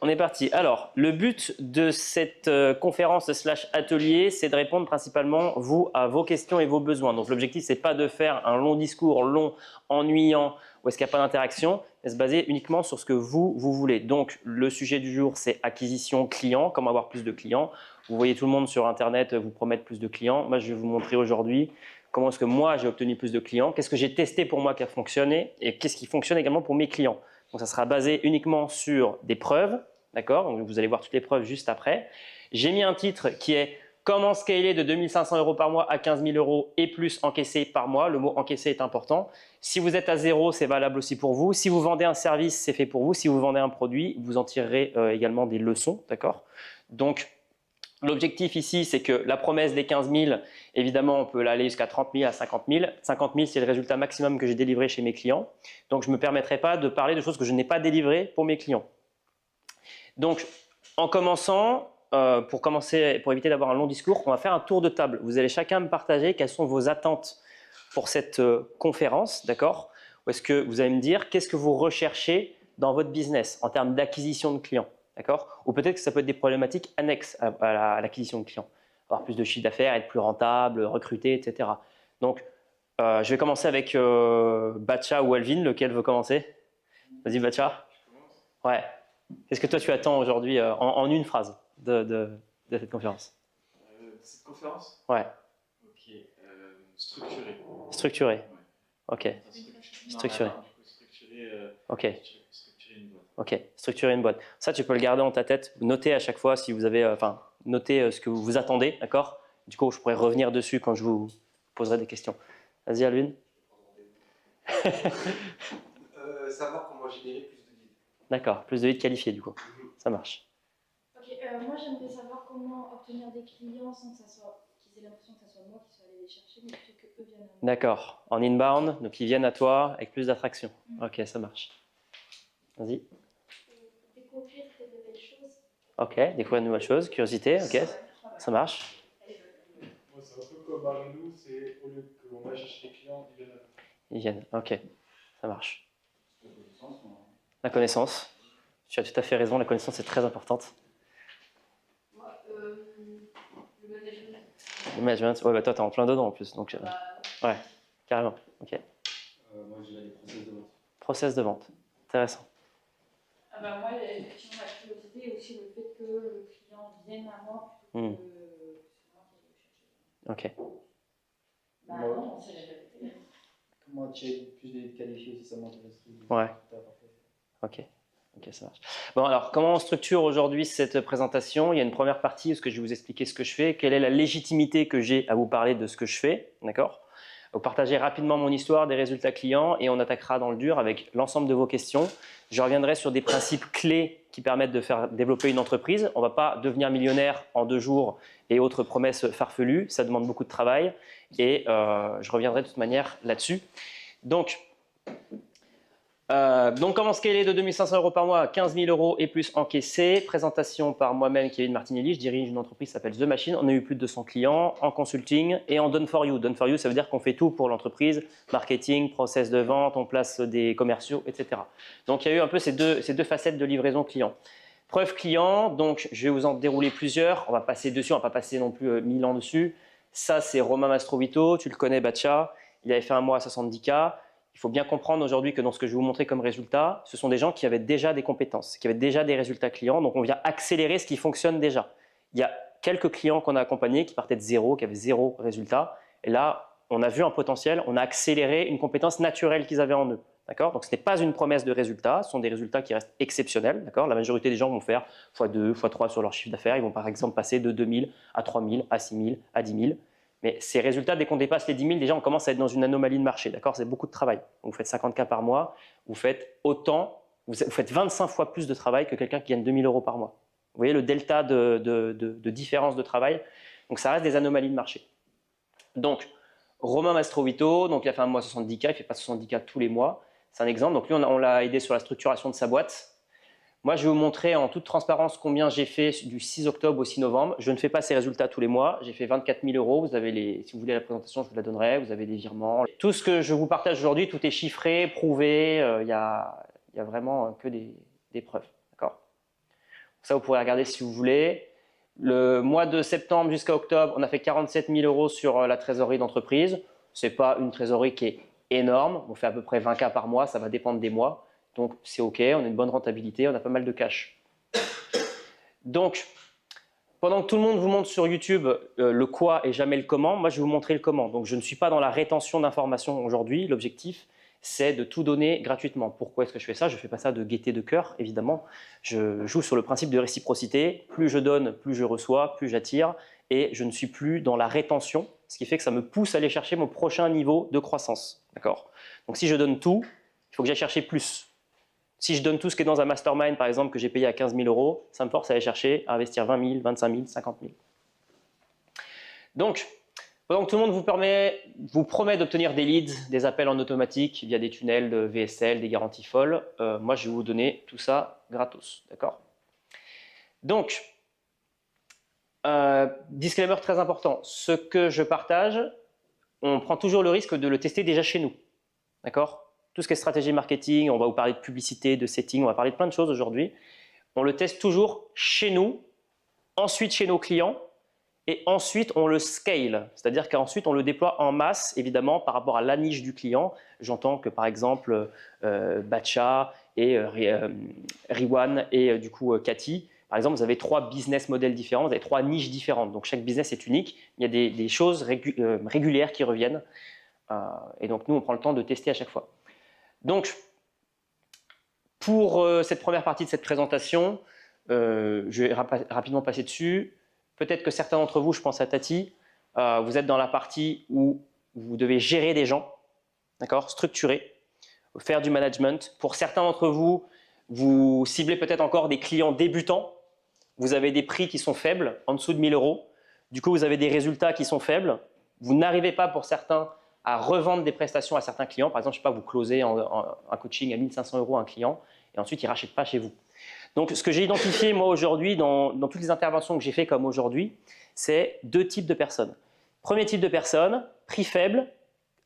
On est parti. Alors, le but de cette conférence slash atelier, c'est de répondre principalement, vous, à vos questions et vos besoins. Donc, l'objectif, c'est pas de faire un long discours, long, ennuyant, où est-ce qu'il n'y a pas d'interaction, mais se baser uniquement sur ce que vous voulez. Donc, le sujet du jour, c'est acquisition client, comment avoir plus de clients. Vous voyez tout le monde sur Internet vous promettre plus de clients. Moi, je vais vous montrer aujourd'hui comment est-ce que moi, j'ai obtenu plus de clients, qu'est-ce que j'ai testé pour moi qui a fonctionné et qu'est-ce qui fonctionne également pour mes clients. Donc, ça sera basé uniquement sur des preuves. D'accord? Donc, vous allez voir toutes les preuves juste après. J'ai mis un titre qui est « Comment scaler de 2 500 € par mois à 15 000 € et plus encaissé par mois ». Le mot « encaissé » est important. Si vous êtes à zéro, c'est valable aussi pour vous. Si vous vendez un service, c'est fait pour vous. Si vous vendez un produit, vous en tirerez également des leçons. D'accord? Donc, l'objectif ici, c'est que la promesse des 15 000, évidemment, on peut l'aller jusqu'à 30 000, à 50 000. 50 000, c'est le résultat maximum que j'ai délivré chez mes clients. Donc, je ne me permettrai pas de parler de choses que je n'ai pas délivrées pour mes clients. Donc, en commençant, pour éviter d'avoir un long discours, on va faire un tour de table. Vous allez chacun me partager quelles sont vos attentes pour cette conférence, d'accord? Ou est-ce que vous allez me dire qu'est-ce que vous recherchez dans votre business en termes d'acquisition de clients, d'accord? Ou peut-être que ça peut être des problématiques annexes à l'acquisition de clients. Avoir plus de chiffre d'affaires, être plus rentable, recruter, etc. Donc, je vais commencer avec Batcha ou Alvin. Lequel veut commencer? Vas-y, Batcha. Ouais. Qu'est-ce que toi tu attends aujourd'hui en une phrase de cette conférence? Cette conférence? Ouais. Ok. Structurée. Structurée. Ouais. Ok. Structurée. Ok. Structurer une boîte. Ok. Structurer une boîte. Ça, tu peux le garder en ta tête. Notez à chaque fois si vous avez, notez ce que vous attendez, d'accord? Du coup, je pourrais revenir dessus quand je vous poserai des questions. Vas-y, Alvin. Savoir comment générer plus de leads. D'accord. Plus de leads qualifiés, du coup. Ça marche. Ok, moi j'aimerais savoir comment obtenir des clients sans que ça soit, qu'ils aient l'impression que ça soit moi qui soit allé les chercher, mais plutôt qu'eux viennent à moi. D'accord. En inbound, donc ils viennent à toi avec plus d'attraction. Ok, ça marche. Vas-y. Découvrir de nouvelles choses. Ok, découvrir de nouvelles choses, curiosité, ok, ça marche. Moi, c'est un peu comme Marilou, c'est au lieu qu'on va chercher les clients, ils viennent à nous. Ils viennent, ok, ça marche. La connaissance, tu as tout à fait raison, la connaissance est très importante. Moi, le management. Le management, ouais, bah toi, t'es en plein dedans en plus, donc ouais, carrément, ok. Moi, je dirais les process de vente. Process de vente, intéressant. Ah bah moi, effectivement, la curiosité et aussi le fait que le client vienne à moi plutôt que c'est moi qui vais le chercher. Ok. Bah non, c'est la vérité. Comment attirer plus de leads qualifiés aussi, ça m'intéresse. Ouais. Ok. Ok, ça marche. Bon, alors, comment on structure aujourd'hui cette présentation? Il y a une première partie où je vais vous expliquer ce que je fais, quelle est la légitimité que j'ai à vous parler de ce que je fais, d'accord? Vous partagez rapidement mon histoire, des résultats clients et on attaquera dans le dur avec l'ensemble de vos questions. Je reviendrai sur des principes clés qui permettent de faire développer une entreprise. On ne va pas devenir millionnaire en 2 jours et autres promesses farfelues, ça demande beaucoup de travail et je reviendrai de toute manière là-dessus. Donc, comment scaler de 2 500 € par mois à 15 000 € et plus encaissé. Présentation par moi-même, Kevin Martinelli. Je dirige une entreprise qui s'appelle The Machine. On a eu plus de 200 clients en consulting et en Done for You. Done for You, ça veut dire qu'on fait tout pour l'entreprise. Marketing, process de vente, on place des commerciaux, etc. Donc, il y a eu un peu ces deux facettes de livraison client. Preuve client, donc je vais vous en dérouler plusieurs. On va passer dessus, on ne va pas passer non plus 1000 ans dessus. Ça, c'est Romain Mastrovito. Tu le connais, Batcha. Il avait fait un mois à 70K. Il faut bien comprendre aujourd'hui que dans ce que je vais vous montrer comme résultat, ce sont des gens qui avaient déjà des compétences, qui avaient déjà des résultats clients. Donc, on vient accélérer ce qui fonctionne déjà. Il y a quelques clients qu'on a accompagnés qui partaient de zéro, qui avaient 0 résultat. Et là, on a vu un potentiel, on a accéléré une compétence naturelle qu'ils avaient en eux. Donc, ce n'est pas une promesse de résultat, ce sont des résultats qui restent exceptionnels. La majorité des gens vont faire x2, x3 sur leur chiffre d'affaires. Ils vont par exemple passer de 2 000 à 3 000, à 6 000, à 10 000. Mais ces résultats, dès qu'on dépasse les 10 000, déjà on commence à être dans une anomalie de marché. C'est beaucoup de travail. Donc, vous faites 50K par mois, vous faites autant, vous faites 25 fois plus de travail que quelqu'un qui gagne 2 000 € par mois. Vous voyez le delta de différence de travail. Donc, ça reste des anomalies de marché. Donc, Romain Mastrovito, donc il a fait un mois 70K, il ne fait pas 70K tous les mois. C'est un exemple. Donc, lui, on l'a aidé sur la structuration de sa boîte. Moi, je vais vous montrer en toute transparence combien j'ai fait du 6 octobre au 6 novembre. Je ne fais pas ces résultats tous les mois. J'ai fait 24 000 €. Vous avez si vous voulez la présentation, je vous la donnerai. Vous avez des virements. Tout ce que je vous partage aujourd'hui, tout est chiffré, prouvé. Il y a vraiment que des preuves. D'accord? Ça, vous pourrez regarder si vous voulez. Le mois de septembre jusqu'à octobre, on a fait 47 000 euros sur la trésorerie d'entreprise. Ce n'est pas une trésorerie qui est énorme. On fait à peu près 20 cas par mois. Ça va dépendre des mois. Donc, c'est OK. On a une bonne rentabilité. On a pas mal de cash. Donc, pendant que tout le monde vous montre sur YouTube le quoi et jamais le comment, moi, je vais vous montrer le comment. Donc, je ne suis pas dans la rétention d'informations aujourd'hui. L'objectif, c'est de tout donner gratuitement. Pourquoi est-ce que je fais ça? Je ne fais pas ça de gaieté de cœur, évidemment. Je joue sur le principe de réciprocité. Plus je donne, plus je reçois, plus j'attire. Et je ne suis plus dans la rétention, ce qui fait que ça me pousse à aller chercher mon prochain niveau de croissance. D'accord? Donc, si je donne tout, il faut que j'aille chercher plus. Si je donne tout ce qui est dans un mastermind, par exemple, que j'ai payé à 15 000 euros, ça me force à aller chercher à investir 20 000, 25 000, 50 000. Donc, pendant que tout le monde vous promet d'obtenir des leads, des appels en automatique via des tunnels de VSL, des garanties folles, moi, je vais vous donner tout ça gratos. D'accord? Donc, disclaimer très important. Ce que je partage, on prend toujours le risque de le tester déjà chez nous. D'accord? Tout ce qui est stratégie marketing, on va vous parler de publicité, de setting, on va parler de plein de choses aujourd'hui. On le teste toujours chez nous, ensuite chez nos clients, et ensuite on le scale. C'est-à-dire qu'ensuite on le déploie en masse, évidemment, par rapport à la niche du client. J'entends que par exemple, Batcha et Riwan et du coup Cathy, par exemple, vous avez 3 business models différents, vous avez 3 niches différentes. Donc chaque business est unique. Il y a des choses régulières qui reviennent. Et donc nous, on prend le temps de tester à chaque fois. Donc, pour cette première partie de cette présentation, je vais rapidement passer dessus. Peut-être que certains d'entre vous, je pense à Tati, vous êtes dans la partie où vous devez gérer des gens, d'accord, structurer, faire du management. Pour certains d'entre vous, vous ciblez peut-être encore des clients débutants. Vous avez des prix qui sont faibles, en dessous de 1 000 euros. Du coup, vous avez des résultats qui sont faibles. Vous n'arrivez pas pour certains à revendre des prestations à certains clients. Par exemple, je ne sais pas, vous closez un coaching à 1 500 euros à un client et ensuite, il ne rachète pas chez vous. Donc, ce que j'ai identifié, moi, aujourd'hui, dans toutes les interventions que j'ai fait comme aujourd'hui, c'est 2 types de personnes. Premier type de personnes, prix faible,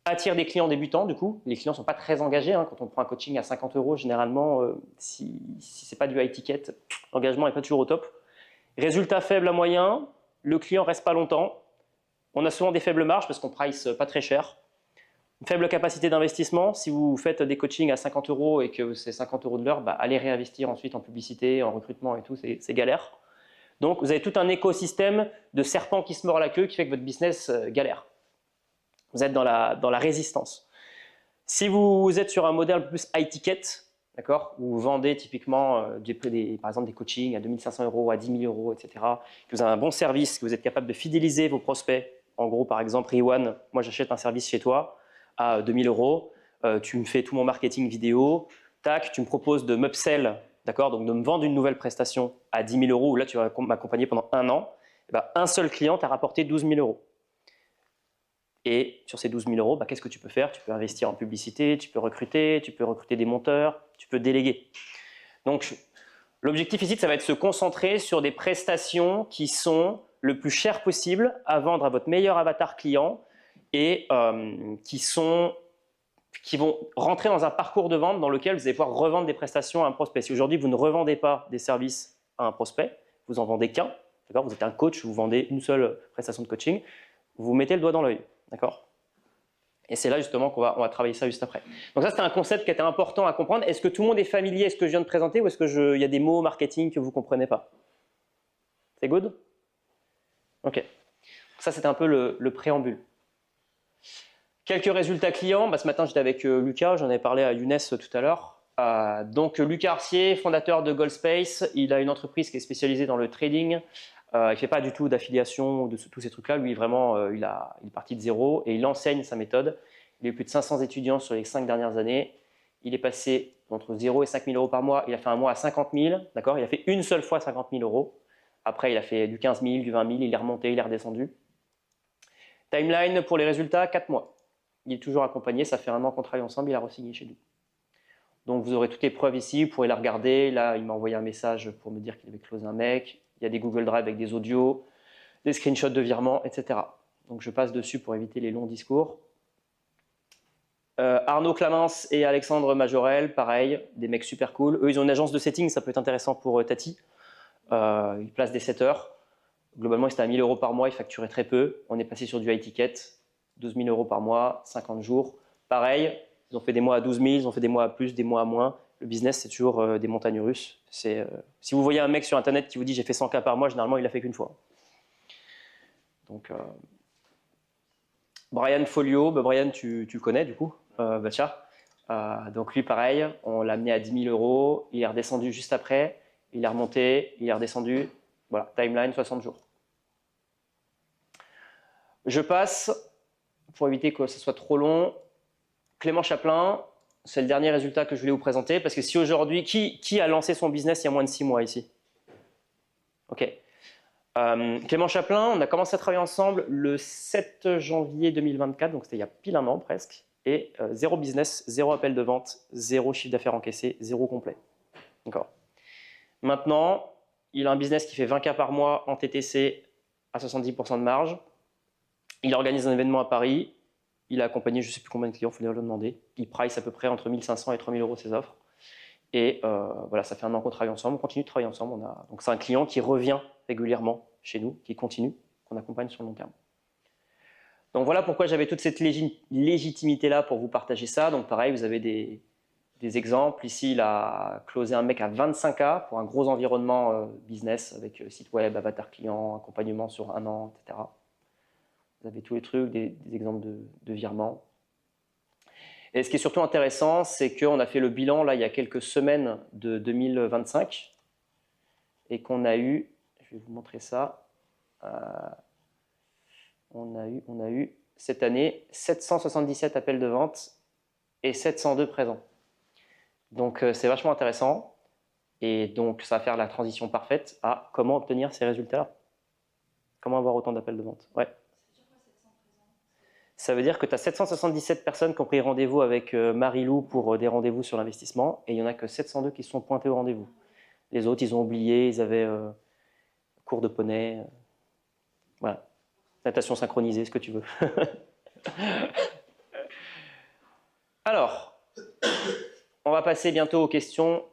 attire des clients débutants. Du coup, les clients ne sont pas très engagés. Hein. Quand on prend un coaching à 50 euros, généralement, si ce n'est pas du high ticket, l'engagement n'est pas toujours au top. Résultat faible à moyen, le client ne reste pas longtemps. On a souvent des faibles marges parce qu'on price pas très cher. Une faible capacité d'investissement, si vous faites des coachings à 50 euros et que c'est 50 euros de l'heure, allez réinvestir ensuite en publicité, en recrutement et tout, c'est galère. Donc vous avez tout un écosystème de serpents qui se mordent la queue qui fait que votre business galère. Vous êtes dans la résistance. Si vous êtes sur un modèle un peu plus high ticket, d'accord, où vous vendez typiquement par exemple des coachings à 2 500 euros, à 10 000 euros, etc., que vous avez un bon service, que vous êtes capable de fidéliser vos prospects, en gros par exemple Riwan, moi j'achète un service chez toi, à 2 000 euros, tu me fais tout mon marketing vidéo, tac, tu me proposes de m'upsell, d'accord, donc de me vendre une nouvelle prestation à 10 000 euros, où là tu vas m'accompagner pendant 1 an, et un seul client t'a rapporté 12 000 euros. Et sur ces 12 000 euros, qu'est-ce que tu peux faire? Tu peux investir en publicité, tu peux recruter des monteurs, tu peux déléguer. Donc l'objectif ici, ça va être de se concentrer sur des prestations qui sont le plus chères possible à vendre à votre meilleur avatar client, et qui vont rentrer dans un parcours de vente dans lequel vous allez pouvoir revendre des prestations à un prospect. Si aujourd'hui vous ne revendez pas des services à un prospect, vous en vendez qu'un, d'accord, vous êtes un coach, vous vendez une seule prestation de coaching, vous mettez le doigt dans l'œil, d'accord. Et c'est là justement qu'on va travailler ça juste après. Donc ça, c'est un concept qui était important à comprendre. Est-ce que tout le monde est familier à ce que je viens de présenter ou est-ce qu'il y a des mots marketing que vous ne comprenez pas? C'est good? Ok. Ça, c'était un peu le préambule. Quelques résultats clients. Ce matin, j'étais avec Lucas, j'en avais parlé à Younes tout à l'heure. Donc, Lucas Arcier, fondateur de Goldspace, il a une entreprise qui est spécialisée dans le trading. Il ne fait pas du tout d'affiliation ou de tous ces trucs-là. Lui, vraiment, il est parti de zéro et il enseigne sa méthode. Il a eu plus de 500 étudiants sur les 5 dernières années. Il est passé entre 0 et 5 000 euros par mois. Il a fait un mois à 50 000. D'accord, il a fait une seule fois 50 000 euros. Après, il a fait du 15 000, du 20 000. Il est remonté, il est redescendu. Timeline pour les résultats, 4 mois. Il est toujours accompagné, ça fait 1 an qu'on travaille ensemble, il a re-signé chez nous. Donc vous aurez toutes les preuves ici, vous pourrez la regarder. Là, il m'a envoyé un message pour me dire qu'il avait closé un mec. Il y a des Google Drive avec des audios, des screenshots de virements, etc. Donc je passe dessus pour éviter les longs discours. Arnaud Clamence et Alexandre Majorel, pareil, des mecs super cool. Eux, ils ont une agence de setting, ça peut être intéressant pour Tati. il place des setters. Globalement, il était à 1 000 € par mois, il facturait très peu. On est passé sur du high ticket, 12 000 € par mois, 50 jours. Pareil, ils ont fait des mois à 12 000, ils ont fait des mois à plus, des mois à moins. Le business, c'est toujours des montagnes russes. Si vous voyez un mec sur Internet qui vous dit « j'ai fait 100 K par mois », généralement, il l'a fait qu'une fois. Donc, Brian Folio, Brian, tu connais du coup, Batcha. Donc lui, pareil, on l'a amené à 10 000 €, il est redescendu juste après, il est remonté, il est redescendu. Voilà, timeline 60 jours. Je passe, pour éviter que ce soit trop long, Clément Chaplin, c'est le dernier résultat que je voulais vous présenter, parce que si aujourd'hui, qui a lancé son business il y a moins de 6 mois ici? Ok. Clément Chaplin, on a commencé à travailler ensemble le 7 janvier 2024, donc c'était il y a pile un an presque, et 0 business, 0 appel de vente, 0 chiffre d'affaires encaissé, 0 complet. D'accord. Maintenant, il a un business qui fait 20 K par mois en TTC à 70% de marge. Il organise un événement à Paris. Il a accompagné je ne sais plus combien de clients, il faut le demander. Il price à peu près entre 1 500 et 3 000 € ses offres. Et voilà, ça fait un an qu'on travaille ensemble, on continue de travailler ensemble. Donc c'est un client qui revient régulièrement chez nous, qui continue, qu'on accompagne sur le long terme. Donc voilà pourquoi j'avais toute cette légitimité-là pour vous partager ça. Donc pareil, vous avez des exemples. Ici, il a closé un mec à 25 K pour un gros environnement business avec site web, avatar client, accompagnement sur 1 an, etc. Vous avez tous les trucs, des exemples de virements. Et ce qui est surtout intéressant, c'est qu'on a fait le bilan là il y a quelques semaines de 2025 et qu'on a eu, je vais vous montrer ça, on a eu cette année 777 appels de vente et 702 présents. Donc c'est vachement intéressant et donc ça va faire la transition parfaite à comment obtenir ces résultats-là. Comment avoir autant d'appels de vente. Ouais. Ça veut dire que tu as 777 personnes qui ont pris rendez-vous avec Marie-Lou pour des rendez-vous sur l'investissement et il n'y en a que 702 qui se sont pointés au rendez-vous. Les autres, ils ont oublié, ils avaient cours de poney, voilà, natation synchronisée, ce que tu veux. Alors, on va passer bientôt aux questions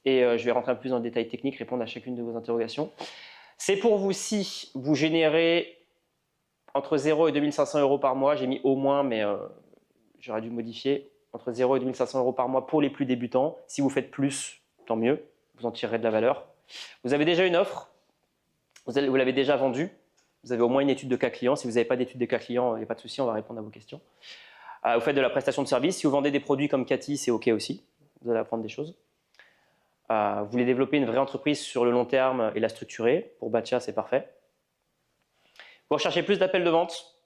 et je vais rentrer un peu plus dans le détail technique, répondre à chacune de vos interrogations. C'est pour vous si vous générez entre 0 et 2 500 € par mois, j'ai mis au moins, mais j'aurais dû modifier, entre 0 et 2 500 € par mois pour les plus débutants. Si vous faites plus, tant mieux, vous en tirerez de la valeur. Vous avez déjà une offre, vous l'avez déjà vendue, vous avez au moins une étude de cas client. Si vous n'avez pas d'étude de cas client, il n'y a pas de souci, on va répondre à vos questions. Vous faites de la prestation de service. Si vous vendez des produits comme Cathy, c'est OK aussi, vous allez apprendre des choses. Vous voulez développer une vraie entreprise sur le long terme et la structurer. Pour Batcha, c'est parfait. Vous recherchez plus d'appels de vente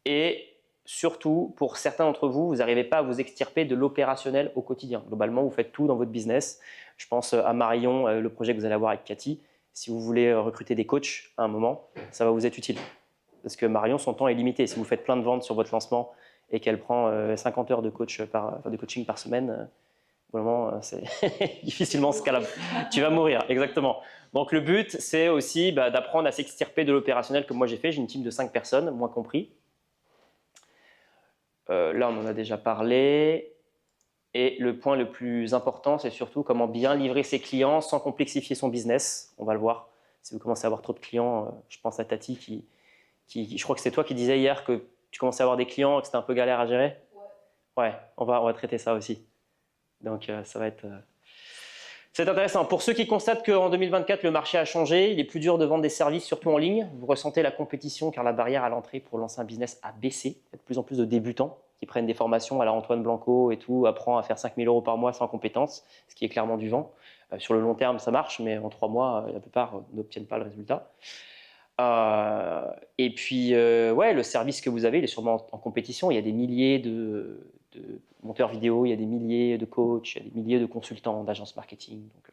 et surtout, pour certains d'entre vous, vous n'arrivez pas à vous extirper de l'opérationnel au quotidien. Globalement, vous faites tout dans votre business. Je pense à Marion, le projet que vous allez avoir avec Cathy. Si vous voulez recruter des coachs à un moment, ça va vous être utile. Parce que Marion, son temps est limité. Si vous faites plein de ventes sur votre lancement et qu'elle prend 50 heures de coaching par semaine, vraiment, c'est difficilement scalable. Tu vas mourir, exactement. Donc le but, c'est aussi d'apprendre à s'extirper de l'opérationnel comme moi j'ai fait. J'ai une team de 5 personnes, moi compris. Là, on en a déjà parlé. Et le point le plus important, c'est surtout comment bien livrer ses clients sans complexifier son business. On va le voir. Si vous commencez à avoir trop de clients, je pense à Tati je crois que c'est toi qui disais hier que tu commençais à avoir des clients et que c'était un peu galère à gérer. Ouais, on va traiter ça aussi. Donc ça va être... C'est intéressant. Pour ceux qui constatent qu'en 2024, le marché a changé, il est plus dur de vendre des services, surtout en ligne. Vous ressentez la compétition car la barrière à l'entrée pour lancer un business a baissé. Il y a de plus en plus de débutants qui prennent des formations à la Antoine Blanco et tout, apprend à faire 5 000 € par mois sans compétences, ce qui est clairement du vent. Sur le long terme, ça marche, mais en 3 mois, la plupart n'obtiennent pas le résultat. Et puis, ouais, le service que vous avez, il est sûrement en compétition. Il y a des milliers de monteurs vidéo, il y a des milliers de coachs, il y a des milliers de consultants, d'agences marketing. Donc,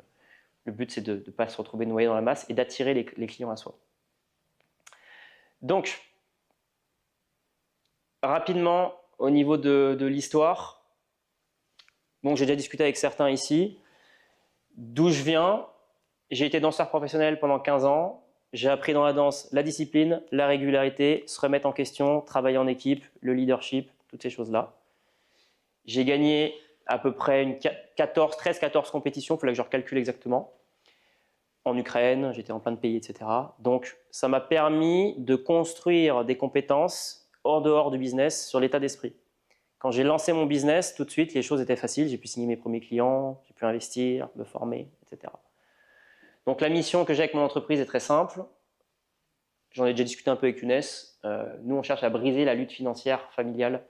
le but, c'est de ne pas se retrouver noyé dans la masse et d'attirer les clients à soi. Donc, rapidement, au niveau de l'histoire, bon, j'ai déjà discuté avec certains ici. D'où je viens, j'ai été danseur professionnel pendant 15 ans. J'ai appris dans la danse la discipline, la régularité, se remettre en question, travailler en équipe, le leadership, toutes ces choses-là. J'ai gagné à peu près 13-14 compétitions, il fallait que je recalcule exactement. en Ukraine, j'étais en plein de pays, etc. Donc, ça m'a permis de construire des compétences hors dehors du business sur l'état d'esprit. Quand j'ai lancé mon business, tout de suite, les choses étaient faciles. J'ai pu signer mes premiers clients, j'ai pu investir, me former, etc. Donc, la mission que j'ai avec mon entreprise est très simple. J'en ai déjà discuté un peu avec Younes. Nous, on cherche à briser la lutte financière familiale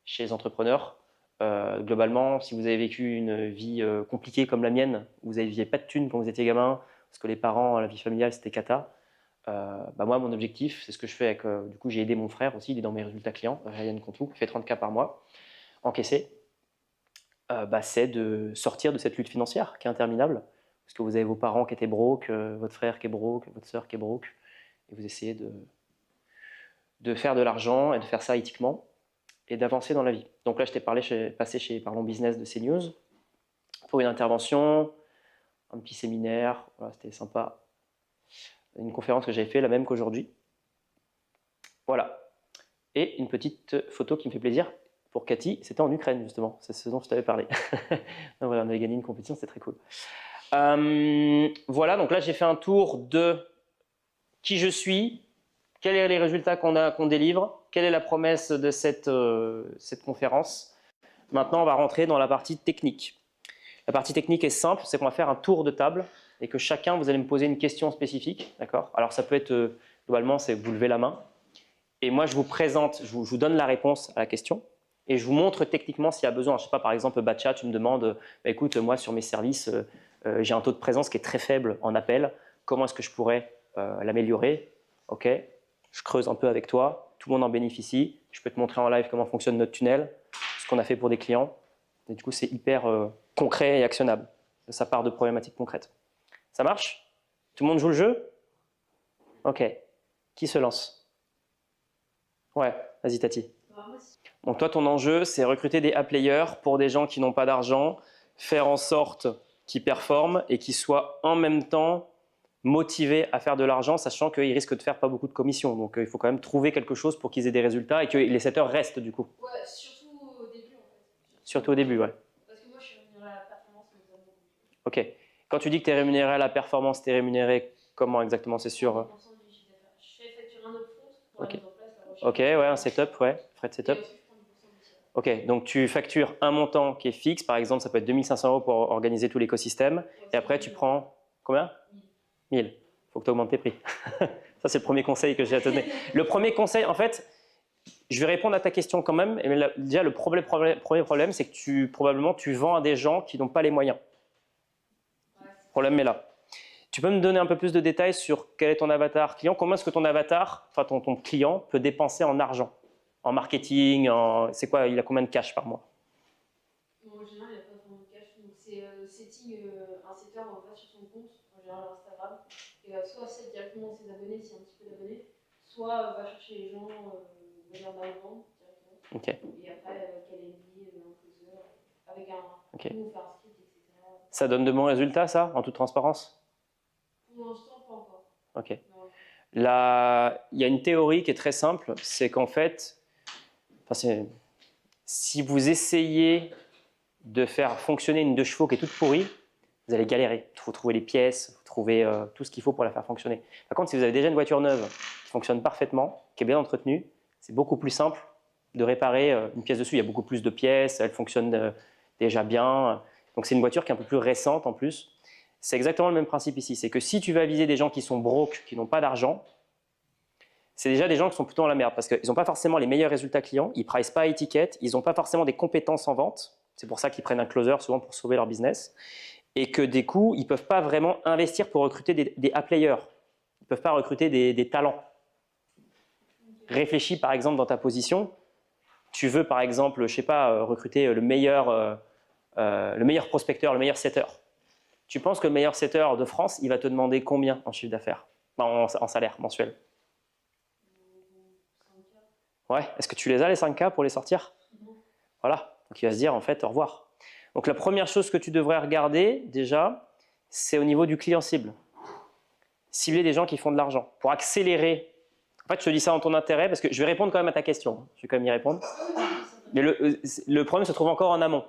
chez les entrepreneurs. Globalement, si vous avez vécu une vie compliquée comme la mienne, vous n'aviez pas de thunes quand vous étiez gamin, parce que les parents, la vie familiale, c'était cata. Moi, mon objectif, c'est ce que je fais avec. Du coup, j'ai aidé mon frère aussi, il est dans mes résultats clients, Ryan Contou, qui fait 30K par mois, encaissé. C'est de sortir de cette lutte financière qui est interminable, parce que vous avez vos parents qui étaient broke, votre frère qui est broke, votre soeur qui est broke, et vous essayez de faire de l'argent et de faire ça éthiquement et d'avancer dans la vie. Donc là, je t'ai passé chez Parlons Business de CNews pour une intervention, un petit séminaire, voilà, c'était sympa. Une conférence que j'avais fait, la même qu'aujourd'hui. Voilà. Et une petite photo qui me fait plaisir pour Cathy, c'était en Ukraine justement, c'est ce dont je t'avais parlé. Donc voilà, on avait gagné une compétition, c'est très cool. Voilà, donc là j'ai fait un tour de qui je suis, quels sont les résultats qu'on délivre, quelle est la promesse de cette conférence. Maintenant, on va rentrer dans la partie technique. La partie technique est simple, c'est qu'on va faire un tour de table et que chacun, vous allez me poser une question spécifique. D'accord ? Alors, ça peut être, globalement, c'est vous levez la main. Et moi, je vous présente, je vous donne la réponse à la question et je vous montre techniquement s'il y a besoin. Je ne sais pas, par exemple, Batcha, tu me demandes, écoute, moi, sur mes services, j'ai un taux de présence qui est très faible en appel. Comment est-ce que je pourrais l'améliorer ? Ok, je creuse un peu avec toi, tout le monde en bénéficie. Je peux te montrer en live comment fonctionne notre tunnel, ce qu'on a fait pour des clients. Et du coup, c'est hyper concret et actionnable. Ça part de problématiques concrètes. Ça marche ? Tout le monde joue le jeu ? Ok. Qui se lance ? Ouais, vas-y Tati. Donc toi, ton enjeu, c'est recruter des A-players pour des gens qui n'ont pas d'argent, faire en sorte qu'ils performent et qu'ils soient en même temps motivés à faire de l'argent, sachant qu'ils risquent de faire pas beaucoup de commissions. Donc il faut quand même trouver quelque chose pour qu'ils aient des résultats et que les setters restent du coup. Ouais, surtout au début en fait. Surtout au début, ouais. Parce que moi je suis rémunérée à la performance, notamment. Ok. Quand tu dis que tu es rémunéré à la performance, tu es rémunéré comment exactement? C'est sûr. Je fais facturer un upfront pour la mise en place, la recherche. Ok, ouais, un setup, ouais, frais de setup. Et ensuite, je prends 10% du tiers. Ok, donc tu factures un montant qui est fixe, par exemple, ça peut être 2500 € pour organiser tout l'écosystème, et après tu prends combien? 1000. Il faut que tu augmentes tes prix. Ça, c'est le premier conseil que j'ai à te donner. Le premier conseil, en fait, je vais répondre à ta question quand même, mais déjà, le premier problème, c'est que probablement, tu vends à des gens qui n'ont pas les moyens. Le problème est là. Tu peux me donner un peu plus de détails sur quel est ton avatar client? Comment est-ce que ton avatar, enfin ton client, peut dépenser en argent? En marketing, c'est quoi? Il a combien de cash par mois? Bon, en général, il n'y a pas vraiment de cash. Donc, c'est setting, un setter va sur son compte, en général Instagram, et soit set directement ses abonnés, s'il y a un petit peu d'abonnés, soit va chercher les gens, venir dans le vendre directement. Okay. Et après, Calendly, un closer, avec un Okay. nous, faire un script, etc. Ça donne de bons résultats, ça, en toute transparence? Pour l'instant, pas encore. Ok. Non. Là, il y a une théorie qui est très simple, c'est qu'en fait, si vous essayez de faire fonctionner une 2 chevaux qui est toute pourrie, vous allez galérer. Il faut trouver les pièces, il faut trouver tout ce qu'il faut pour la faire fonctionner. Par contre, si vous avez déjà une voiture neuve qui fonctionne parfaitement, qui est bien entretenue, c'est beaucoup plus simple de réparer une pièce dessus. Il y a beaucoup plus de pièces, elle fonctionne déjà bien. Donc c'est une voiture qui est un peu plus récente en plus. C'est exactement le même principe ici. C'est que si tu vas viser des gens qui sont broke, qui n'ont pas d'argent, c'est déjà des gens qui sont plutôt dans la merde parce qu'ils n'ont pas forcément les meilleurs résultats clients, ils ne pricent pas à étiquette, ils n'ont pas forcément des compétences en vente. C'est pour ça qu'ils prennent un closer souvent pour sauver leur business. Et que des coups, ils ne peuvent pas vraiment investir pour recruter des A-players. Ils ne peuvent pas recruter des talents. Réfléchis par exemple dans ta position. Tu veux par exemple, je ne sais pas, recruter le meilleur prospecteur, le meilleur setter. Tu penses que le meilleur setter de France, il va te demander combien en chiffre d'affaires, en salaire mensuel? Ouais, est-ce que tu les as les 5K pour les sortir? Voilà, donc il va se dire en fait au revoir. Donc la première chose que tu devrais regarder déjà, c'est au niveau du client cible. Cibler des gens qui font de l'argent pour accélérer. En fait, je te dis ça en ton intérêt parce que je vais répondre quand même à ta question. Je vais quand même y répondre. Mais le problème se trouve encore en amont.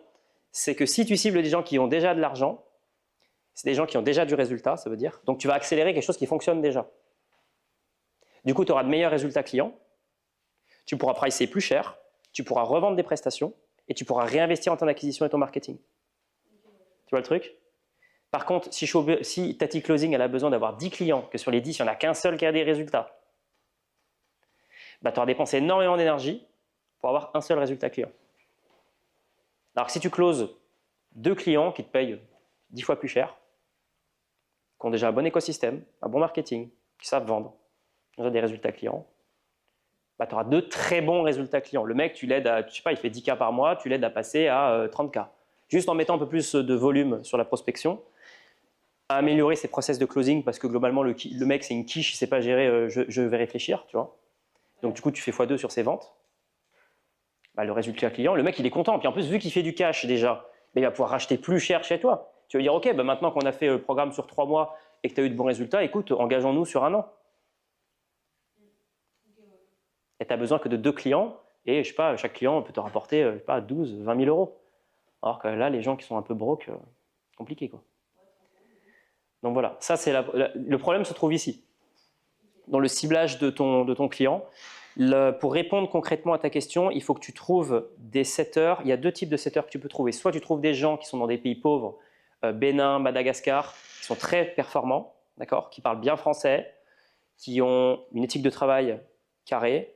C'est que si tu cibles des gens qui ont déjà de l'argent, c'est des gens qui ont déjà du résultat, ça veut dire. Donc tu vas accélérer quelque chose qui fonctionne déjà. Du coup, tu auras de meilleurs résultats clients, tu pourras pricer plus cher, tu pourras revendre des prestations et tu pourras réinvestir en ton acquisition et ton marketing. Tu vois le truc? Par contre, si Tati Closing elle a besoin d'avoir 10 clients, que sur les 10, il n'y en a qu'un seul qui a des résultats, bah, tu auras dépensé énormément d'énergie pour avoir un seul résultat client. Alors que si tu closes 2 clients qui te payent 10 fois plus cher, qui ont déjà un bon écosystème, un bon marketing, qui savent vendre, qui ont des résultats clients, bah, tu auras 2 très bons résultats clients. Le mec, tu l'aides à, je sais pas, il fait 10K par mois, tu l'aides à passer à 30K. Juste en mettant un peu plus de volume sur la prospection, à améliorer ses process de closing, parce que globalement, le mec, c'est une quiche, il ne sait pas gérer, je vais réfléchir, tu vois. Donc du coup, tu fais x2 sur ses ventes. Bah, le résultat client, le mec, il est content. Puis en plus, vu qu'il fait du cash déjà, il va pouvoir racheter plus cher chez toi. Tu vas dire, OK, bah, maintenant qu'on a fait le programme sur 3 mois et que tu as eu de bons résultats, écoute, engageons-nous sur 1 an. Et tu n'as besoin que de 2 clients, et je sais pas, chaque client peut te rapporter, je sais pas, 12, 20 000 euros. Alors que là, les gens qui sont un peu broke, compliqué, quoi. Donc voilà, ça c'est le problème se trouve ici, dans le ciblage de ton client. Pour répondre concrètement à ta question, il faut que tu trouves des setters. Il y a 2 types de setters que tu peux trouver. Soit tu trouves des gens qui sont dans des pays pauvres, Bénin, Madagascar, qui sont très performants, d'accord, qui parlent bien français, qui ont une éthique de travail carrée.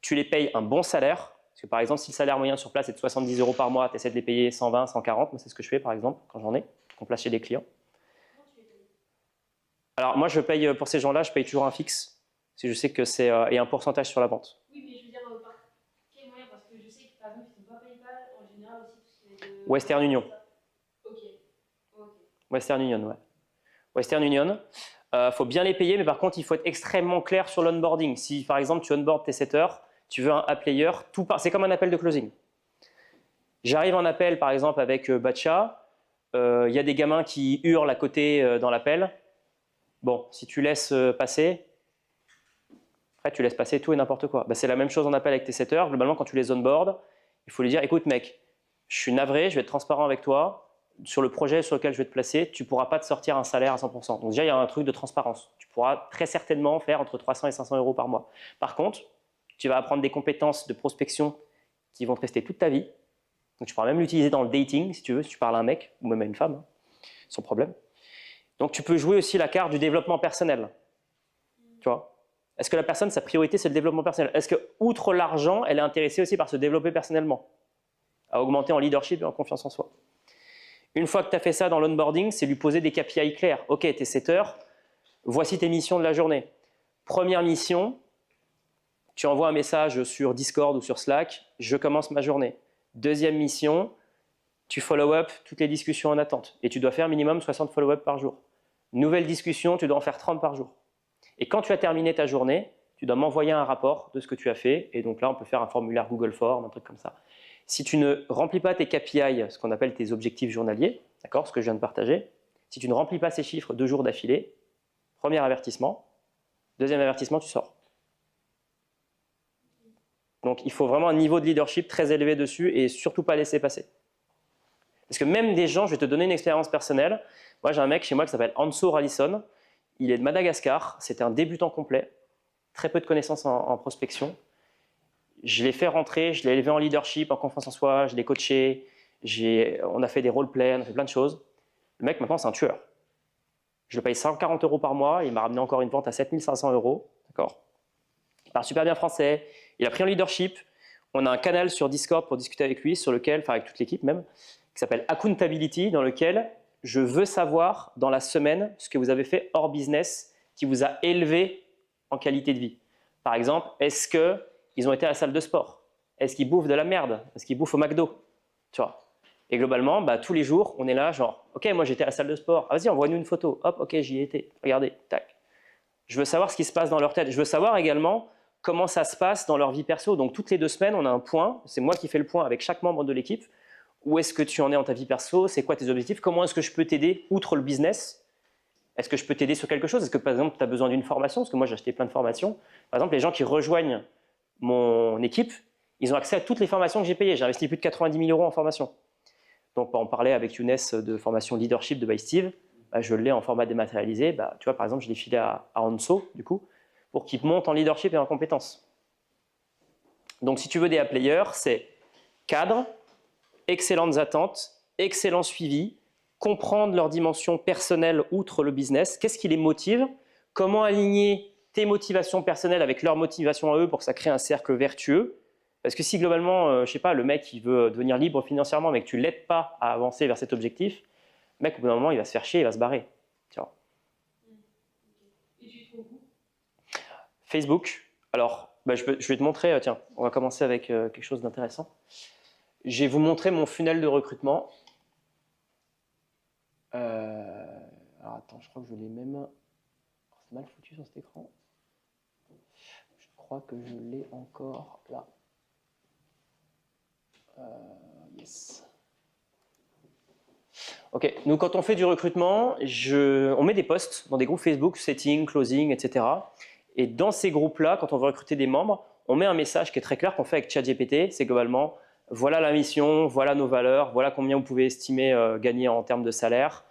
Tu les payes un bon salaire. Parce que par exemple, si le salaire moyen sur place est de 70 euros par mois, tu essaies de les payer 120, 140. Moi, c'est ce que je fais par exemple quand j'en ai, qu'on place chez des clients. Alors moi, je paye pour ces gens-là, je paye toujours un fixe. Parce que je sais que c'est et un pourcentage sur la vente. Oui, mais je veux dire, par quel moyen? Parce que je sais que par exemple, ils ne sont pas PayPal, en général aussi, tout ce qui est de... Western Union. Ok. Western Union, ouais. Western Union. Faut bien les payer, mais par contre, il faut être extrêmement clair sur l'onboarding. Si par exemple, tu onboardes tes setters, tu veux un app layer, c'est comme un appel de closing. J'arrive en appel, par exemple, avec Batcha. Il y a des gamins qui hurlent à côté dans l'appel. Bon, si tu laisses passer, après tu laisses passer tout et n'importe quoi. Bah, c'est la même chose en appel avec tes setters. Globalement, quand tu les onboardes, il faut lui dire, écoute mec, je suis navré, je vais être transparent avec toi. Sur le projet sur lequel je vais te placer, tu ne pourras pas te sortir un salaire à 100%. Donc déjà, il y a un truc de transparence. Tu pourras très certainement faire entre 300 et 500 euros par mois. Par contre, tu vas apprendre des compétences de prospection qui vont te rester toute ta vie. Donc tu pourras même l'utiliser dans le dating, si tu veux, si tu parles à un mec ou même à une femme, hein, sans problème. Donc tu peux jouer aussi la carte du développement personnel. Tu vois? Est-ce que la personne, sa priorité, c'est le développement personnel? Est-ce que, outre l'argent, elle est intéressée aussi par se développer personnellement, à augmenter en leadership et en confiance en soi? Une fois que tu as fait ça dans l'onboarding, c'est lui poser des KPI clairs. Ok, t'es 7 heures, voici tes missions de la journée. Première mission, tu envoies un message sur Discord ou sur Slack, je commence ma journée. Deuxième mission, tu follow-up toutes les discussions en attente. Et tu dois faire minimum 60 follow-up par jour. Nouvelle discussion, tu dois en faire 30 par jour. Et quand tu as terminé ta journée, tu dois m'envoyer un rapport de ce que tu as fait. Et donc là, on peut faire un formulaire Google Form, un truc comme ça. Si tu ne remplis pas tes KPI, ce qu'on appelle tes objectifs journaliers, d'accord, ce que je viens de partager, si tu ne remplis pas ces chiffres 2 jours d'affilée, premier avertissement, deuxième avertissement, tu sors. Donc il faut vraiment un niveau de leadership très élevé dessus et surtout pas laisser passer. Parce que même des gens, je vais te donner une expérience personnelle. Moi, j'ai un mec chez moi qui s'appelle Anso Allison. Il est de Madagascar, c'était un débutant complet, très peu de connaissances en prospection. Je l'ai fait rentrer, je l'ai élevé en leadership, en confiance en soi, je l'ai coaché, on a fait des roleplays, on a fait plein de choses. Le mec, maintenant, c'est un tueur. Je le paye 140 euros par mois, il m'a ramené encore une vente à 7 500 euros. D'accord. Il parle super bien français, il a pris en leadership. On a un canal sur Discord pour discuter avec lui, sur lequel, enfin avec toute l'équipe même, qui s'appelle Accountability, dans lequel je veux savoir dans la semaine ce que vous avez fait hors business qui vous a élevé en qualité de vie. Par exemple, est-ce qu'ils ont été à la salle de sport? Est-ce qu'ils bouffent de la merde? Est-ce qu'ils bouffent au McDo? Tu vois. Et globalement, bah, tous les jours, on est là, genre, ok, moi j'étais à la salle de sport. Ah, vas-y, envoie-nous une photo. Hop, ok, j'y ai été. Regardez, tac. Je veux savoir ce qui se passe dans leur tête. Je veux savoir également comment ça se passe dans leur vie perso. Donc toutes les 2 semaines, on a un point. C'est moi qui fais le point avec chaque membre de l'équipe. Où est-ce que tu en es dans ta vie perso? C'est quoi tes objectifs? Comment est-ce que je peux t'aider outre le business? Est-ce que je peux t'aider sur quelque chose? Est-ce que par exemple, tu as besoin d'une formation? Parce que moi, j'ai acheté plein de formations. Par exemple, les gens qui rejoignent mon équipe, ils ont accès à toutes les formations que j'ai payées. J'ai investi plus de 90 000 euros en formation. Donc, on parlait avec Younes de formation leadership de by Steve. bah, je l'ai en format dématérialisé. Bah, tu vois, par exemple, je l'ai filé à Anso, du coup, pour qu'il monte en leadership et en compétences. Donc, si tu veux des A-players, c'est cadre, excellentes attentes, excellent suivi, comprendre leur dimension personnelle outre le business, qu'est-ce qui les motive, comment aligner tes motivations personnelles avec leurs motivations à eux pour que ça crée un cercle vertueux. Parce que si globalement, je sais pas, le mec il veut devenir libre financièrement mais que tu ne l'aides pas à avancer vers cet objectif, le mec au bout d'un moment il va se faire chier, il va se barrer. Tu vois. Et tu trouves où? Facebook, alors bah, je vais te montrer, tiens, on va commencer avec quelque chose d'intéressant. Je vais vous montrer mon funnel de recrutement. Alors attends, je crois que je l'ai même... C'est mal foutu sur cet écran. Je crois que je l'ai encore là. Yes. Ok, nous quand on fait du recrutement, on met des posts dans des groupes Facebook, setting, closing, etc. Et dans ces groupes-là, quand on veut recruter des membres, on met un message qui est très clair qu'on fait avec ChatGPT. C'est globalement, voilà la mission, voilà nos valeurs, voilà combien vous pouvez estimer gagner en termes de salaire.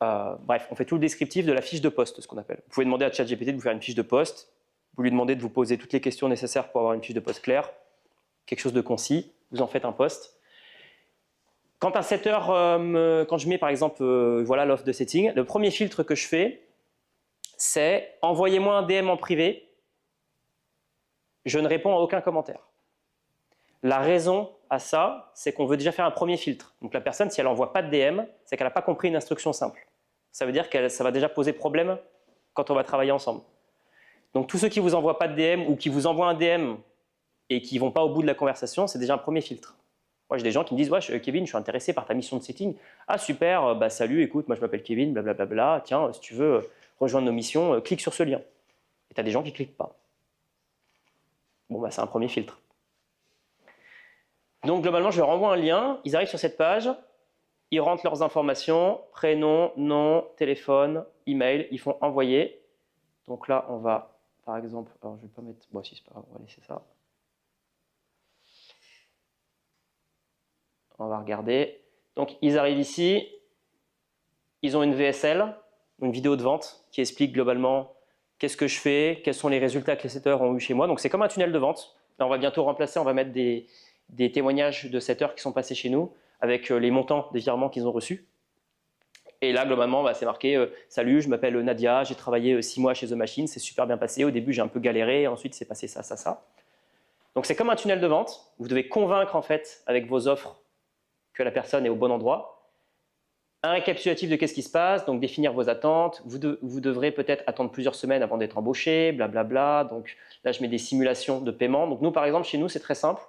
Bref, on fait tout le descriptif de la fiche de poste, ce qu'on appelle. Vous pouvez demander à ChatGPT de vous faire une fiche de poste. Vous lui demandez de vous poser toutes les questions nécessaires pour avoir une fiche de poste claire, quelque chose de concis. Vous en faites un post. Quand un setter, quand je mets par exemple voilà l'offre de setting, le premier filtre que je fais, c'est envoyez-moi un DM en privé. Je ne réponds à aucun commentaire. La raison à ça, c'est qu'on veut déjà faire un premier filtre. Donc la personne, si elle n'envoie pas de DM, c'est qu'elle n'a pas compris une instruction simple. Ça veut dire que ça va déjà poser problème quand on va travailler ensemble. Donc tous ceux qui ne vous envoient pas de DM ou qui vous envoient un DM et qui ne vont pas au bout de la conversation, c'est déjà un premier filtre. Moi, j'ai des gens qui me disent ouais, Kevin, je suis intéressé par ta mission de setting. Ah super, bah salut, écoute, moi je m'appelle Kevin, blablabla. Tiens, si tu veux rejoindre nos missions, clique sur ce lien. Et tu as des gens qui ne cliquent pas. Bon, bah c'est un premier filtre. Donc globalement, je leur envoie un lien, ils arrivent sur cette page, ils rentrent leurs informations, prénom, nom, téléphone, email, ils font envoyer. Donc là, on va, par exemple, alors je vais pas mettre, bon si c'est pas grave, on va laisser ça. On va regarder. Donc ils arrivent ici, ils ont une VSL, une vidéo de vente qui explique globalement qu'est-ce que je fais, quels sont les résultats que les setters ont eu chez moi. Donc c'est comme un tunnel de vente. Là, on va bientôt remplacer, on va mettre des témoignages de setters qui sont passés chez nous avec les montants des virements qu'ils ont reçus. Et là, globalement, bah, c'est marqué salut, je m'appelle Nadia, j'ai travaillé 6 mois chez The Machine, c'est super bien passé. Au début, j'ai un peu galéré, ensuite, c'est passé ça, ça, ça. Donc, c'est comme un tunnel de vente. Vous devez convaincre, en fait, avec vos offres, que la personne est au bon endroit. Un récapitulatif de qu'est-ce qui se passe, donc définir vos attentes. Vous devrez peut-être attendre plusieurs semaines avant d'être embauché, blablabla. Donc là, je mets des simulations de paiement. Donc nous, par exemple, chez nous, c'est très simple.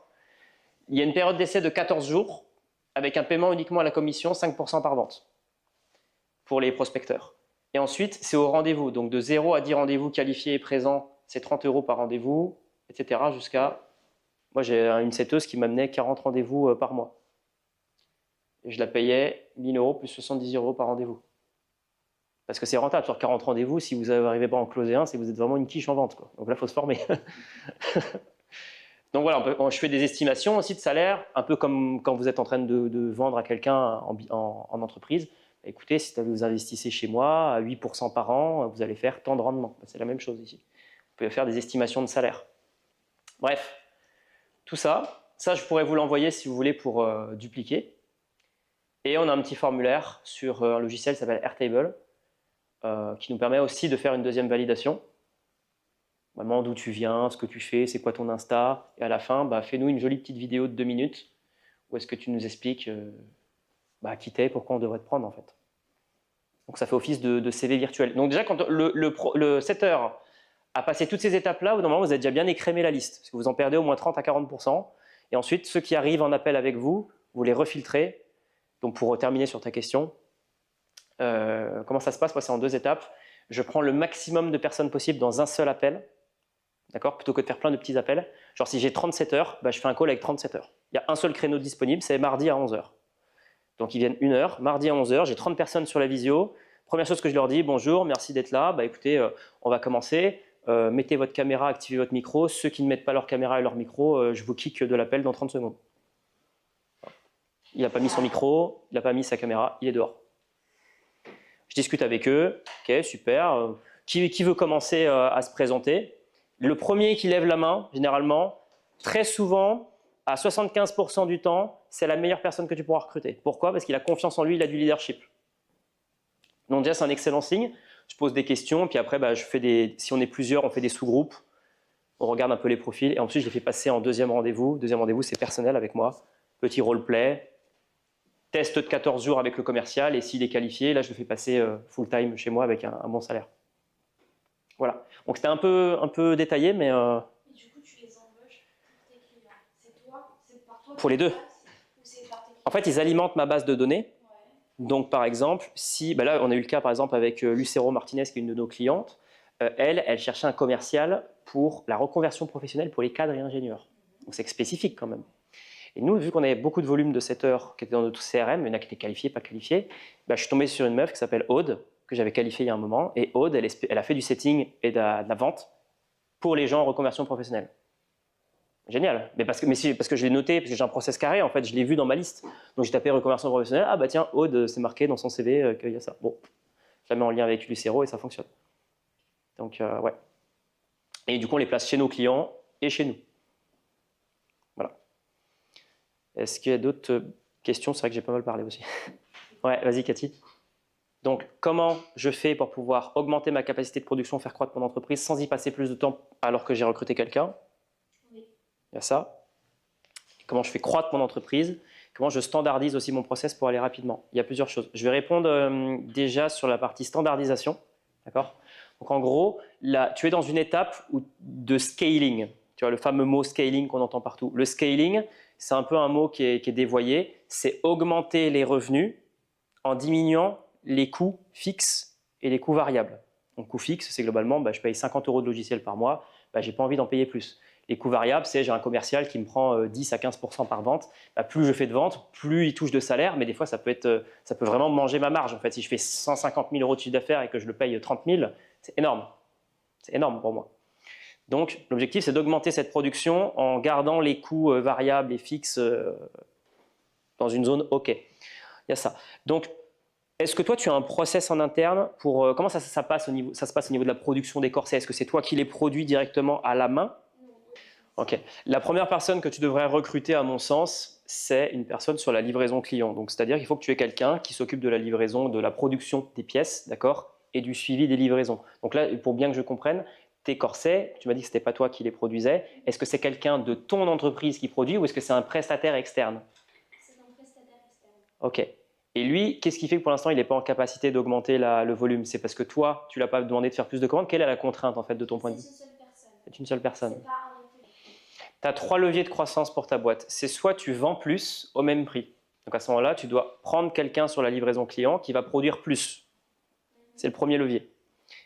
Il y a une période d'essai de 14 jours avec un paiement uniquement à la commission, 5% par vente pour les prospecteurs. Et ensuite, c'est au rendez-vous. Donc de 0 à 10 rendez-vous qualifiés et présents, c'est 30 € par rendez-vous, etc. jusqu'à... Moi, j'ai une setteuse qui m'amenait 40 rendez-vous par mois. Et je la payais 1 000 € plus 70 € par rendez-vous. Parce que c'est rentable sur 40 rendez-vous, si vous n'arrivez pas à en closer un, c'est que vous êtes vraiment une quiche en vente, quoi. Donc là, il faut se former. Donc voilà, je fais des estimations aussi de salaire, un peu comme quand vous êtes en train de vendre à quelqu'un en entreprise. Écoutez, si vous investissez chez moi à 8% par an, vous allez faire tant de rendement. C'est la même chose ici. Vous pouvez faire des estimations de salaire. Bref, tout ça, je pourrais vous l'envoyer si vous voulez pour dupliquer. Et on a un petit formulaire sur un logiciel qui s'appelle Airtable, qui nous permet aussi de faire une deuxième validation. Vraiment d'où tu viens, ce que tu fais, c'est quoi ton Insta. Et à la fin, bah, fais-nous une jolie petite vidéo de 2 minutes où est-ce que tu nous expliques qui t'es, pourquoi on devrait te prendre en fait. Donc ça fait office de CV virtuel. Donc déjà, quand le setter a passé toutes ces étapes-là, au moment vous avez déjà bien écrémé la liste, parce que vous en perdez au moins 30 à 40%. Et ensuite, ceux qui arrivent en appel avec vous, vous les refiltrez. Donc pour terminer sur ta question, comment ça se passe? Moi, c'est en 2 étapes. Je prends le maximum de personnes possible dans un seul appel, d'accord, plutôt que de faire plein de petits appels. Genre si j'ai 30 setters, je fais un call avec 30 setters. Il y a un seul créneau disponible, c'est mardi à 11h. Donc ils viennent 1 heure, mardi à 11h, j'ai 30 personnes sur la visio. Première chose que je leur dis, bonjour, merci d'être là. Écoutez, on va commencer. Mettez votre caméra, activez votre micro. Ceux qui ne mettent pas leur caméra et leur micro, je vous kick de l'appel dans 30 secondes. Il n'a pas mis son micro, il n'a pas mis sa caméra, il est dehors. je discute avec eux. Ok, super. Qui veut commencer à se présenter? Le premier qui lève la main, généralement, très souvent, à 75% du temps, c'est la meilleure personne que tu pourras recruter. Pourquoi? Parce qu'il a confiance en lui, il a du leadership. Donc déjà, c'est un excellent signe. Je pose des questions, puis après, si on est plusieurs, on fait des sous-groupes. On regarde un peu les profils, et ensuite, je les fais passer en deuxième rendez-vous. Deuxième rendez-vous, c'est personnel avec moi. Petit roleplay. Test de 14 jours avec le commercial, et s'il est qualifié, là, je le fais passer full-time chez moi avec un bon salaire. Voilà. Donc, c'était un peu détaillé, mais... Et du coup, tu les embauches pour tes clients. C'est par toi Pour les deux. Ou c'est par tes clients? En fait, ils alimentent ma base de données. Ouais. Donc, par exemple, là, on a eu le cas, par exemple, avec Lucero Martinez, qui est une de nos clientes. Elle cherchait un commercial pour la reconversion professionnelle pour les cadres et ingénieurs. Donc, c'est spécifique quand même. Et nous, vu qu'on avait beaucoup de volume de setters qui étaient dans notre CRM, il y en a qui étaient qualifiés, pas qualifiés, je suis tombé sur une meuf qui s'appelle Aude, que j'avais qualifiée il y a un moment. Et Aude, elle a fait du setting et de la vente pour les gens en reconversion professionnelle. Génial. Mais parce que je l'ai noté, parce que j'ai un process carré, en fait, je l'ai vu dans ma liste. Donc j'ai tapé reconversion professionnelle. Ah bah tiens, Aude, c'est marqué dans son CV qu'il y a ça. Bon, je la mets en lien avec Lucero et ça fonctionne. Donc ouais. Et du coup, on les place chez nos clients et chez nous. Voilà. Est-ce qu'il y a d'autres questions? C'est vrai que j'ai pas mal parlé aussi. Ouais, vas-y Cathy. Donc, comment je fais pour pouvoir augmenter ma capacité de production, faire croître mon entreprise sans y passer plus de temps alors que j'ai recruté quelqu'un? Oui. Il y a ça. Comment je fais croître mon entreprise? Comment je standardise aussi mon process pour aller rapidement? Il y a plusieurs choses. Je vais répondre déjà sur la partie standardisation. D'accord? Donc, en gros, là, tu es dans une étape de scaling. Tu vois, le fameux mot scaling qu'on entend partout. Le scaling, c'est un peu un mot qui est dévoyé. C'est augmenter les revenus en diminuant les coûts fixes et les coûts variables. Donc, coût fixe, c'est globalement, je paye 50 € de logiciel par mois, je n'ai pas envie d'en payer plus. Les coûts variables, c'est j'ai un commercial qui me prend 10 à 15% par vente. Plus je fais de ventes, plus il touche de salaire, mais des fois, ça peut vraiment manger ma marge. En fait, si je fais 150 000 € de chiffre d'affaires et que je le paye 30 000, c'est énorme. C'est énorme pour moi. Donc, l'objectif, c'est d'augmenter cette production en gardant les coûts variables et fixes dans une zone OK. Il y a ça. Donc, est-ce que toi, tu as un process en interne pour comment ça se passe au niveau de la production des corsets? Est-ce que c'est toi qui les produis directement à la main? Ok. La première personne que tu devrais recruter, à mon sens, c'est une personne sur la livraison client. Donc, c'est-à-dire qu'il faut que tu aies quelqu'un qui s'occupe de la livraison, de la production des pièces, d'accord, et du suivi des livraisons. Donc là, pour bien que je comprenne, tes corsets, tu m'as dit que ce n'était pas toi qui les produisais. Est-ce que c'est quelqu'un de ton entreprise qui produit ou est-ce que c'est un prestataire externe? C'est un prestataire externe. Ok. Et lui, qu'est-ce qui fait que pour l'instant, il n'est pas en capacité d'augmenter le volume? C'est parce que toi, tu ne l'as pas demandé de faire plus de commandes. Quelle est la contrainte, en fait, de ton point de vue? C'est une seule personne. C'est une seule personne. C'est pas un employé. Tu as 3 leviers de croissance pour ta boîte. C'est soit tu vends plus au même prix. Donc à ce moment-là, tu dois prendre quelqu'un sur la livraison client qui va produire plus. C'est le premier levier.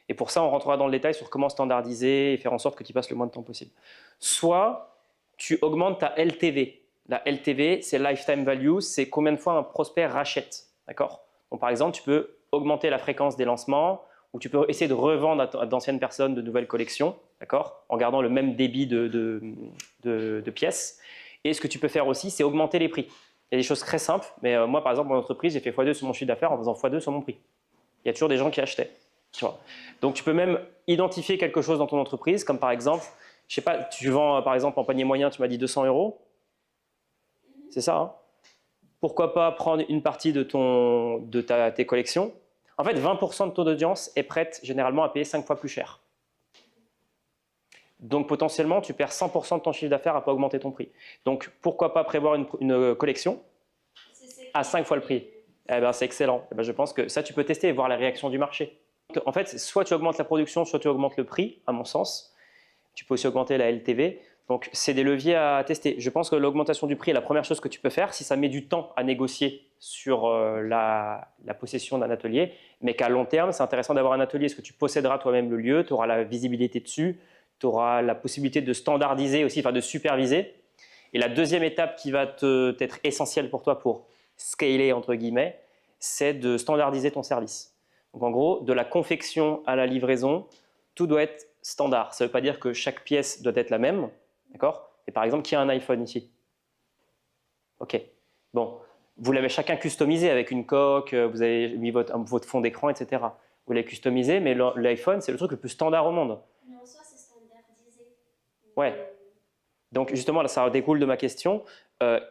Et pour ça, on rentrera dans le détail sur comment standardiser et faire en sorte que tu passes le moins de temps possible. Soit tu augmentes ta LTV. La LTV, c'est Lifetime Value, c'est combien de fois un prospect rachète. D'accord? Donc, par exemple, tu peux augmenter la fréquence des lancements ou tu peux essayer de revendre à d'anciennes personnes de nouvelles collections, d'accord, en gardant le même débit de pièces. Et ce que tu peux faire aussi, c'est augmenter les prix. Il y a des choses très simples, mais moi, par exemple, mon entreprise, j'ai fait x2 sur mon chiffre d'affaires en faisant x2 sur mon prix. Il y a toujours des gens qui achetaient. Tu vois. Donc, tu peux même identifier quelque chose dans ton entreprise, comme par exemple, je sais pas, tu vends par exemple en panier moyen, tu m'as dit 200 €. C'est ça, hein? Pourquoi pas prendre une partie de tes collections? En fait, 20% de ton audience est prête généralement à payer 5 fois plus cher. Donc, potentiellement, tu perds 100% de ton chiffre d'affaires à ne pas augmenter ton prix. Donc, pourquoi pas prévoir une collection à 5 fois le prix? Eh ben, c'est excellent. Eh ben, je pense que ça, tu peux tester et voir la réaction du marché. Donc, en fait, soit tu augmentes la production, soit tu augmentes le prix, à mon sens. Tu peux aussi augmenter la LTV. Donc, c'est des leviers à tester. Je pense que l'augmentation du prix est la première chose que tu peux faire si ça met du temps à négocier sur la possession d'un atelier, mais qu'à long terme, c'est intéressant d'avoir un atelier parce que tu posséderas toi-même le lieu, tu auras la visibilité dessus, tu auras la possibilité de standardiser aussi, enfin de superviser. Et la deuxième étape qui va être essentielle pour toi pour scaler, entre guillemets, c'est de standardiser ton service. Donc, en gros, de la confection à la livraison, tout doit être standard. Ça ne veut pas dire que chaque pièce doit être la même. D'accord? Et par exemple, qui a un iPhone ici? Ok. Bon. Vous l'avez chacun customisé avec une coque, vous avez mis votre fond d'écran, etc. Vous l'avez customisé, mais l'iPhone, c'est le truc le plus standard au monde. Mais en soi, c'est standardisé. Ouais. Donc justement, là, ça découle de ma question.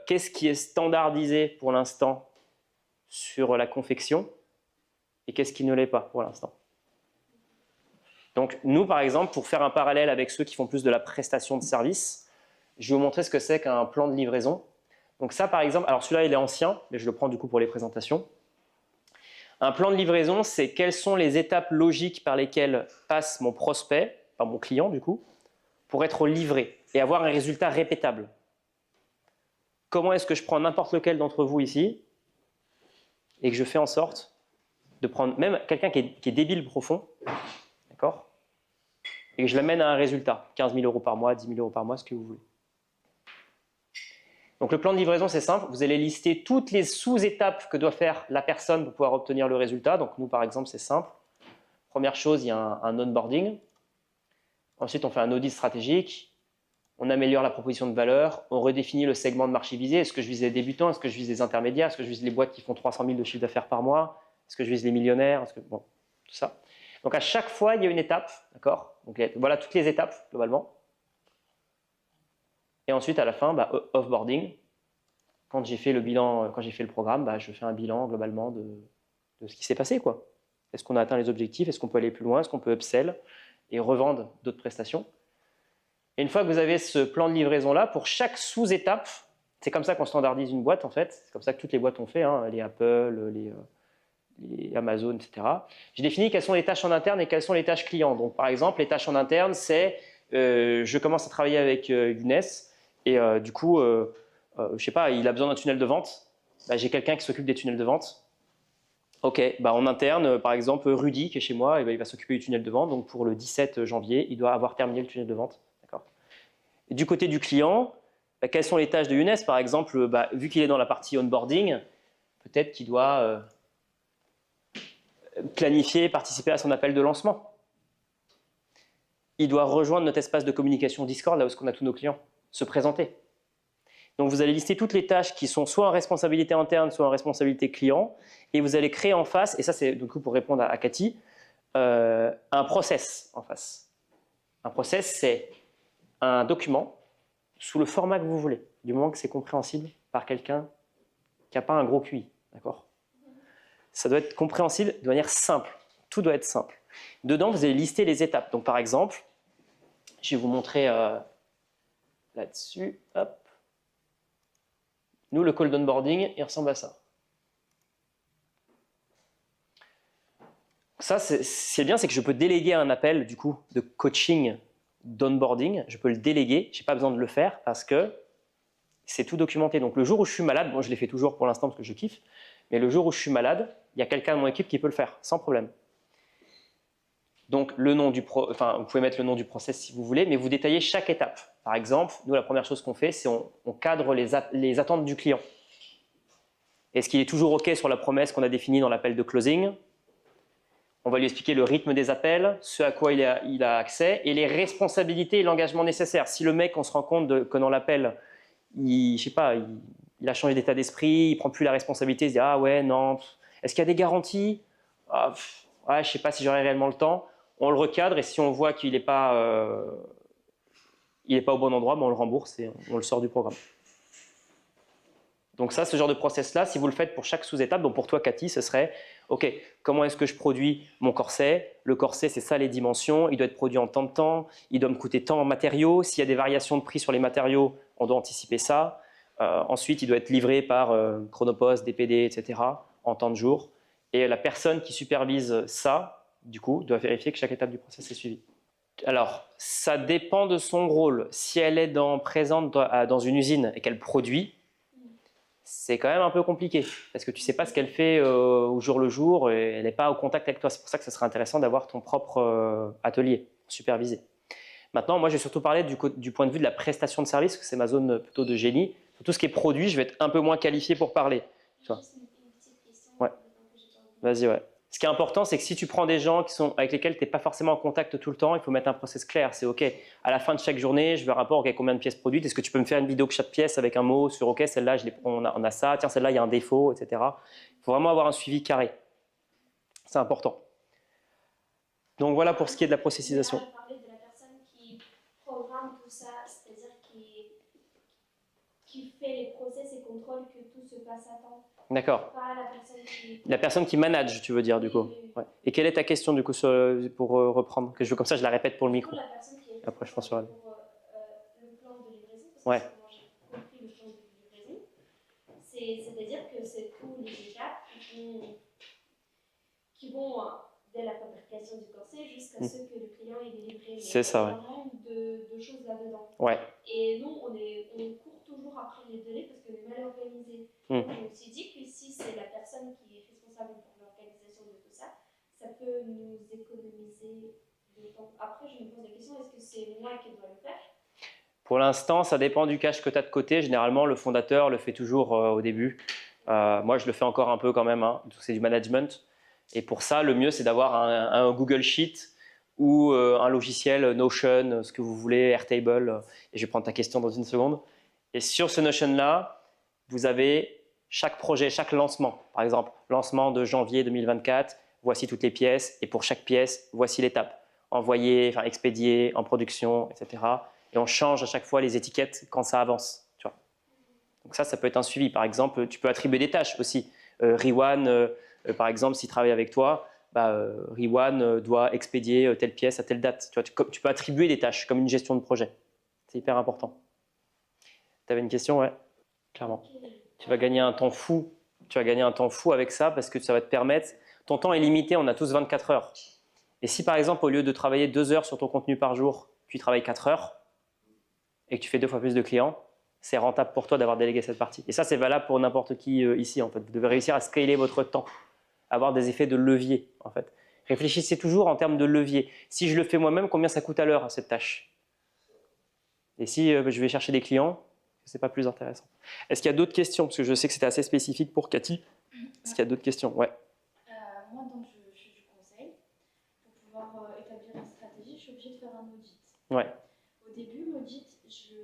Qu'est-ce qui est standardisé pour l'instant sur la confection et qu'est-ce qui ne l'est pas pour l'instant? Donc nous, par exemple, pour faire un parallèle avec ceux qui font plus de la prestation de service, je vais vous montrer ce que c'est qu'un plan de livraison. Donc ça, par exemple, alors celui-là, il est ancien, mais je le prends du coup pour les présentations. Un plan de livraison, c'est quelles sont les étapes logiques par lesquelles passe mon prospect, enfin mon client du coup, pour être livré et avoir un résultat répétable. Comment est-ce que je prends n'importe lequel d'entre vous ici et que je fais en sorte de prendre même quelqu'un qui est débile profond, d'accord, et que je l'amène à un résultat, 15 000 € par mois, 10 000 € par mois, ce que vous voulez. Donc le plan de livraison, c'est simple, vous allez lister toutes les sous-étapes que doit faire la personne pour pouvoir obtenir le résultat. Donc nous, par exemple, c'est simple. Première chose, il y a un onboarding. Ensuite, on fait un audit stratégique. On améliore la proposition de valeur. On redéfinit le segment de marché visé. Est-ce que je vise les débutants? Est-ce que je vise les intermédiaires? Est-ce que je vise les boîtes qui font 300 000 de chiffre d'affaires par mois? Est-ce que je vise les millionnaires? Bon, tout ça. Donc à chaque fois, il y a une étape, d'accord? Donc voilà toutes les étapes, globalement. Et ensuite, à la fin, offboarding. Quand j'ai fait le bilan, quand j'ai fait le programme, je fais un bilan globalement de ce qui s'est passé, quoi. Est-ce qu'on a atteint les objectifs? Est-ce qu'on peut aller plus loin? Est-ce qu'on peut upsell et revendre d'autres prestations? Et une fois que vous avez ce plan de livraison-là, pour chaque sous-étape, c'est comme ça qu'on standardise une boîte, en fait. C'est comme ça que toutes les boîtes ont fait, hein, les Apple, les Amazon, etc. J'ai défini quelles sont les tâches en interne et quelles sont les tâches clients. Donc, par exemple, les tâches en interne, c'est je commence à travailler avec Younes et du coup, je sais pas, il a besoin d'un tunnel de vente. J'ai quelqu'un qui s'occupe des tunnels de vente. Ok, en interne, par exemple, Rudy, qui est chez moi, il va s'occuper du tunnel de vente. Donc, pour le 17 janvier, il doit avoir terminé le tunnel de vente. Et du côté du client, quelles sont les tâches de Younes? Par exemple, vu qu'il est dans la partie onboarding, peut-être qu'il doit planifier, participer à son appel de lancement. Il doit rejoindre notre espace de communication Discord, là où on a tous nos clients, se présenter. Donc vous allez lister toutes les tâches qui sont soit en responsabilité interne, soit en responsabilité client, et vous allez créer en face, et ça c'est du coup pour répondre à Cathy, un process en face. Un process, c'est un document sous le format que vous voulez, du moment que c'est compréhensible par quelqu'un qui n'a pas un gros QI, d'accord? Ça doit être compréhensible de manière simple, tout doit être simple. Dedans, vous allez lister les étapes. Donc par exemple, je vais vous montrer là-dessus, hop. Nous, le call d'onboarding, il ressemble à ça. Ça, c'est bien, c'est que je peux déléguer un appel du coup de coaching d'onboarding. Je peux le déléguer, je n'ai pas besoin de le faire parce que c'est tout documenté. Donc le jour où je suis malade, bon, je l'ai fait toujours pour l'instant parce que je kiffe, mais le jour où je suis malade, il y a quelqu'un de mon équipe qui peut le faire sans problème. Donc le nom du vous pouvez mettre le nom du process si vous voulez, mais vous détaillez chaque étape. Par exemple, nous, la première chose qu'on fait, c'est on cadre les attentes du client. Est-ce qu'il est toujours OK sur la promesse qu'on a définie dans l'appel de closing? On va lui expliquer le rythme des appels, ce à quoi il a accès et les responsabilités et l'engagement nécessaire. Si le mec, on se rend compte que dans l'appel, je sais pas, il a changé d'état d'esprit, il prend plus la responsabilité, il se dit ah ouais, non. Est-ce qu'il y a des garanties? Ouais, je sais pas si j'aurai réellement le temps. On le recadre et si on voit qu'il n'est pas, au bon endroit, on le rembourse et on le sort du programme. Donc ça, ce genre de process-là, si vous le faites pour chaque sous-étape, donc pour toi, Cathy, ce serait ok, comment est-ce que je produis mon corset? Le corset, c'est ça les dimensions, il doit être produit en tant de temps, il doit me coûter tant en matériaux. S'il y a des variations de prix sur les matériaux, on doit anticiper ça. Ensuite, il doit être livré par Chronopost, DPD, etc. en temps de jour. Et la personne qui supervise ça, du coup, doit vérifier que chaque étape du process est suivie. Alors, ça dépend de son rôle. Si elle est présente dans une usine et qu'elle produit, c'est quand même un peu compliqué parce que tu ne sais pas ce qu'elle fait au jour le jour et elle n'est pas au contact avec toi. C'est pour ça que ce serait intéressant d'avoir ton propre atelier supervisé. Maintenant, moi, je vais surtout parler du point de vue de la prestation de service, parce que c'est ma zone plutôt de génie. Sur tout ce qui est produit, je vais être un peu moins qualifié pour parler. Tu vois. Juste une petite question. Ouais. Vas-y, ouais. Ce qui est important, c'est que si tu prends des gens avec lesquels tu n'es pas forcément en contact tout le temps, il faut mettre un process clair. C'est OK, à la fin de chaque journée, je veux un rapport, OK, combien de pièces produites? Est-ce que tu peux me faire une vidéo de chaque pièce avec un mot sur OK, celle-là, on a ça, tiens, celle-là, il y a un défaut, etc. Il faut vraiment avoir un suivi carré. C'est important. Donc voilà pour ce qui est de la processisation. On a parlé de la personne qui programme tout ça, c'est-à-dire qui fait les process et contrôle que tout se passe à temps. D'accord. Pas la personne qui... La personne qui manage, tu veux dire, du coup. Ouais. Et quelle est ta question, du coup, pour reprendre que comme ça, je la répète pour le micro. La personne qui est Après, je pense sur elle. pour le plan de livraison, parce Ouais. que moi j'ai compris le plan de livraison, c'est-à-dire que c'est tous les étapes qui vont dès la fabrication du corset jusqu'à ce que le client ait délivré. C'est ça, ouais. Il y a vraiment de choses là-dedans. Ouais. Et nous, on court toujours après les délais parce qu'on est mal organisé. Mm. Donc, on s'est dit que si c'est la personne qui est responsable pour l'organisation de tout ça, ça peut nous économiser de temps. Après, je me pose la question, est-ce que c'est moi qui dois le faire? Pour l'instant, ça dépend du cash que tu as de côté. Généralement, le fondateur le fait toujours au début. Moi, je le fais encore un peu quand même. Hein. C'est du management. Et pour ça, le mieux, c'est d'avoir un Google Sheet ou un logiciel Notion, ce que vous voulez, Airtable. Et je vais prendre ta question dans une seconde. Et sur ce Notion-là, vous avez chaque projet, chaque lancement. Par exemple, lancement de janvier 2024, voici toutes les pièces. Et pour chaque pièce, voici l'étape. Envoyer, enfin expédier, en production, etc. Et on change à chaque fois les étiquettes quand ça avance. Tu vois. Donc ça peut être un suivi. Par exemple, tu peux attribuer des tâches aussi. Riwan, par exemple, s'il travaille avec toi, Riwan doit expédier telle pièce à telle date. Tu vois, tu peux attribuer des tâches comme une gestion de projet. C'est hyper important. Tu avais une question? Ouais, clairement. Tu vas gagner un temps fou. Tu vas gagner un temps fou avec ça parce que ça va te permettre… Ton temps est limité, on a tous 24 heures. Et si par exemple, au lieu de travailler 2 heures sur ton contenu par jour, tu travailles 4 heures et que tu fais 2 fois plus de clients, c'est rentable pour toi d'avoir délégué cette partie. Et ça, c'est valable pour n'importe qui ici. En fait. Vous devez réussir à scaler votre temps, avoir des effets de levier. En fait. Réfléchissez toujours en termes de levier. Si je le fais moi-même, combien ça coûte à l'heure, cette tâche? Et si je vais chercher des clients, c'est pas plus intéressant. Est-ce qu'il y a d'autres questions? Parce que je sais que c'était assez spécifique pour Cathy. Est-ce qu'il y a d'autres questions? Ouais. Moi, donc, je fais du conseil. Pour pouvoir établir une stratégie, je suis obligée de faire un audit. Ouais. Au début, l'audit, je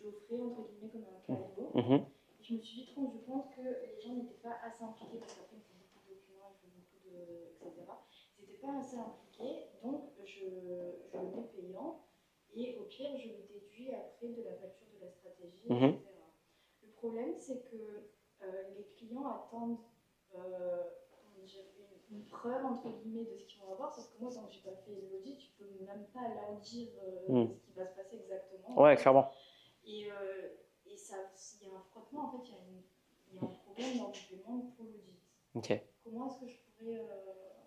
l'offrais entre guillemets comme un cadeau. Mhm. Je me suis vite rendu compte que les gens n'étaient pas assez impliqués, parce qu'après, il faut beaucoup de documents, il faut beaucoup de. etc. Ils n'étaient pas assez impliqués, donc je le mets payant. Et au pire, je le déduis après de la facture de la stratégie, Mhm. etc. Le problème, c'est que les clients attendent une preuve, entre guillemets, de ce qu'ils vont avoir, sauf que moi, tant que je n'ai pas fait l'audit, tu peux même pas leur dire ce qui va se passer exactement. Ouais, clairement. Et ça, il y a un frottement, en fait, il y a un problème dans le paiement pour l'audit. Ok. Comment est-ce que je pourrais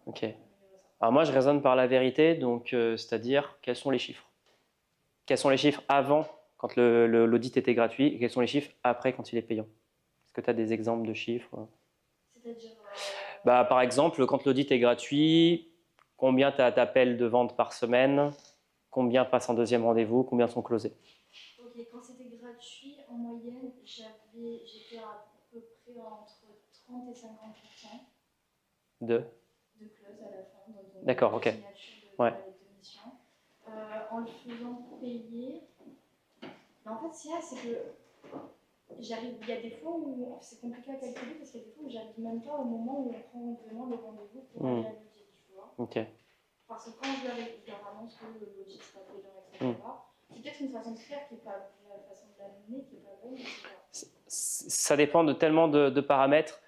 Ok. améliorer ça? Alors moi, je raisonne par la vérité, donc c'est-à-dire quels sont les chiffres? Quels sont les chiffres avant, quand l'audit était gratuit, et quels sont les chiffres après, quand il est payant? Est-ce que tu as des exemples de chiffres? C'est-à-dire Par exemple, quand l'audit est gratuit, combien tu as d'appels de vente par semaine? Combien passent en deuxième rendez-vous? Combien sont closés? Ok, quand c'était gratuit, en moyenne, j'étais à peu près entre 30 et 50% Deux. de close à la fin. D'accord, ok. Ouais. De mission. En le faisant payer. Mais en fait, c'est que il y a des fois où c'est compliqué à calculer parce qu'il y a des fois où j'arrive même pas au moment où on prend vraiment le rendez-vous pour aller à l'audit, tu vois. Ok. Parce que quand je leur annonce que l'audit sera payant, etc., c'est peut-être une façon de faire qui n'est pas la façon de l'amener qui n'est pas bonne, etc. Ça dépend de tellement de paramètres.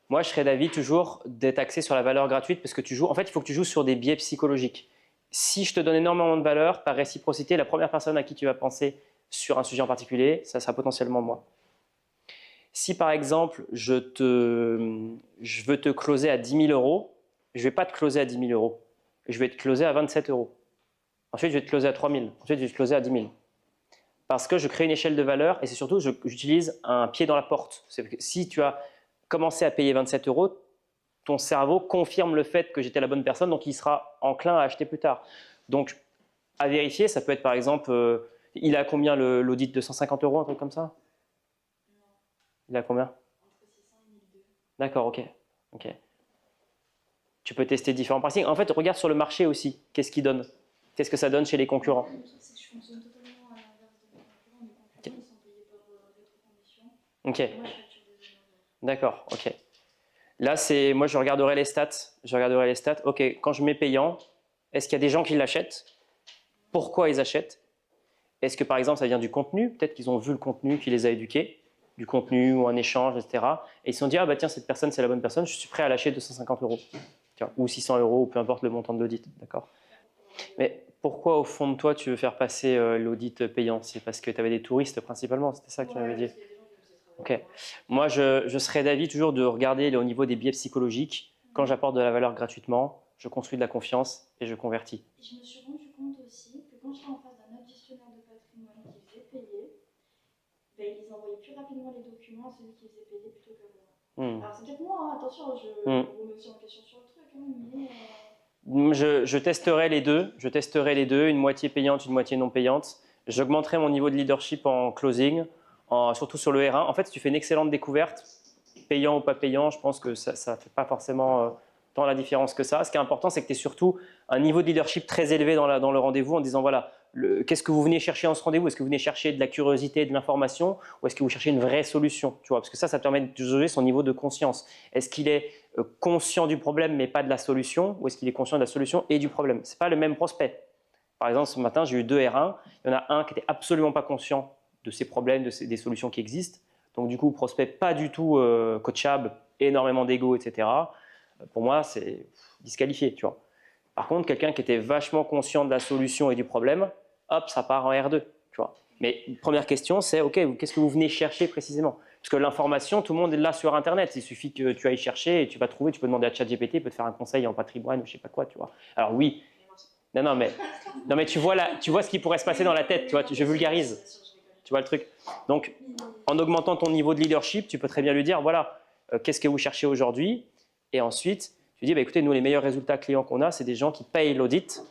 Moi, je serais d'avis toujours d'être axé sur la valeur gratuite parce que tu joues. En fait, il faut que tu joues sur des biais psychologiques. Si je te donne énormément de valeur, par réciprocité, la première personne à qui tu vas penser sur un sujet en particulier, ça sera potentiellement moi. Si par exemple, je veux te closer à 10 000 euros, je ne vais pas te closer à 10 000 euros. Je vais te closer à 27 euros. Ensuite, je vais te closer à 3 000. Ensuite, je vais te closer à 10 000. Parce que je crée une échelle de valeur et c'est surtout, j'utilise un pied dans la porte. Si tu as commencé à payer 27 euros, ton cerveau confirme le fait que j'étais la bonne personne, donc il sera enclin à acheter plus tard. Donc, à vérifier, ça peut être par exemple, il a combien l'audit de 150 euros, un truc comme ça? Il a combien? Entre 600 et 1200. D'accord, ok. Tu peux tester différents pricing. En fait, regarde sur le marché aussi. Qu'est-ce qu'il donne? Qu'est-ce que ça donne chez les concurrents? Le truc, c'est que je fonctionne totalement à l'inverse de mes concurrents. Mes concurrents, ils sont payés par rétrocondition. Ok, Moi, je facture des honoraires. d'accord, ok. Là, moi, je regarderai les stats. Je regarderai les stats. Ok, quand je mets payant, est-ce qu'il y a des gens qui l'achètent? Pourquoi ils achètent? Est-ce que, par exemple, ça vient du contenu? Peut-être qu'ils ont vu le contenu qui les a éduqués, du contenu ou un échange, etc. Et ils se sont dit, ah bah tiens, cette personne, c'est la bonne personne, je suis prêt à lâcher 250 €. Tiens, ou 600 €, ou peu importe le montant de l'audit, d'accord? Mais pourquoi, au fond de toi, tu veux faire passer l'audit payant? C'est parce que tu avais des touristes principalement, c'était ça que tu m'avais dit? Ok. Moi, je serais d'avis toujours de regarder au niveau des biais psychologiques. Quand j'apporte de la valeur gratuitement, je construis de la confiance et je convertis. Et je me suis rendu compte aussi que quand j'étais en face d'un autre gestionnaire de patrimoine qui faisait payer, ben, ils envoyaient plus rapidement les documents à celui qui faisait payer plutôt que moi. Alors c'est peut-être moi, hein, attention, je me remets aussi en question sur le truc, hein, mais... Je testerai les deux. Je testerai les deux, une moitié payante, une moitié non payante. J'augmenterai mon niveau de leadership en closing, surtout sur le R1. En fait, si tu fais une excellente découverte, payant ou pas payant, je pense que ça ne fait pas forcément tant la différence que ça. Ce qui est important, c'est que tu aies surtout un niveau de leadership très élevé dans le rendez-vous en disant voilà, qu'est-ce que vous venez chercher dans ce rendez-vous? Est-ce que vous venez chercher de la curiosité, de l'information, ou est-ce que vous cherchez une vraie solution? Tu vois, parce que ça te permet de juger son niveau de conscience. Est-ce qu'il est conscient du problème mais pas de la solution, ou est-ce qu'il est conscient de la solution et du problème? Ce n'est pas le même prospect. Par exemple, ce matin, j'ai eu 2 R1. Il y en a un qui n'était absolument pas conscient de ces problèmes, des solutions qui existent. Donc du coup, prospect pas du tout coachable, énormément d'ego, etc. Pour moi, c'est disqualifié, tu vois. Par contre, quelqu'un qui était vachement conscient de la solution et du problème, hop, ça part en R2, tu vois. Mais première question, c'est ok, qu'est-ce que vous venez chercher précisément? Parce que l'information, tout le monde est là sur Internet. Il suffit que tu ailles chercher et tu vas trouver. Tu peux demander à ChatGPT, il peut te faire un conseil en patrimoine ou je sais pas quoi, tu vois. Alors oui, non, mais tu vois ce qui pourrait se passer dans la tête, tu vois. Je vulgarise. Tu vois le truc? Donc, en augmentant ton niveau de leadership, tu peux très bien lui dire, voilà, qu'est-ce que vous cherchez aujourd'hui? Et ensuite, tu dis, bah, écoutez, nous, les meilleurs résultats clients qu'on a, c'est des gens qui payent l'audit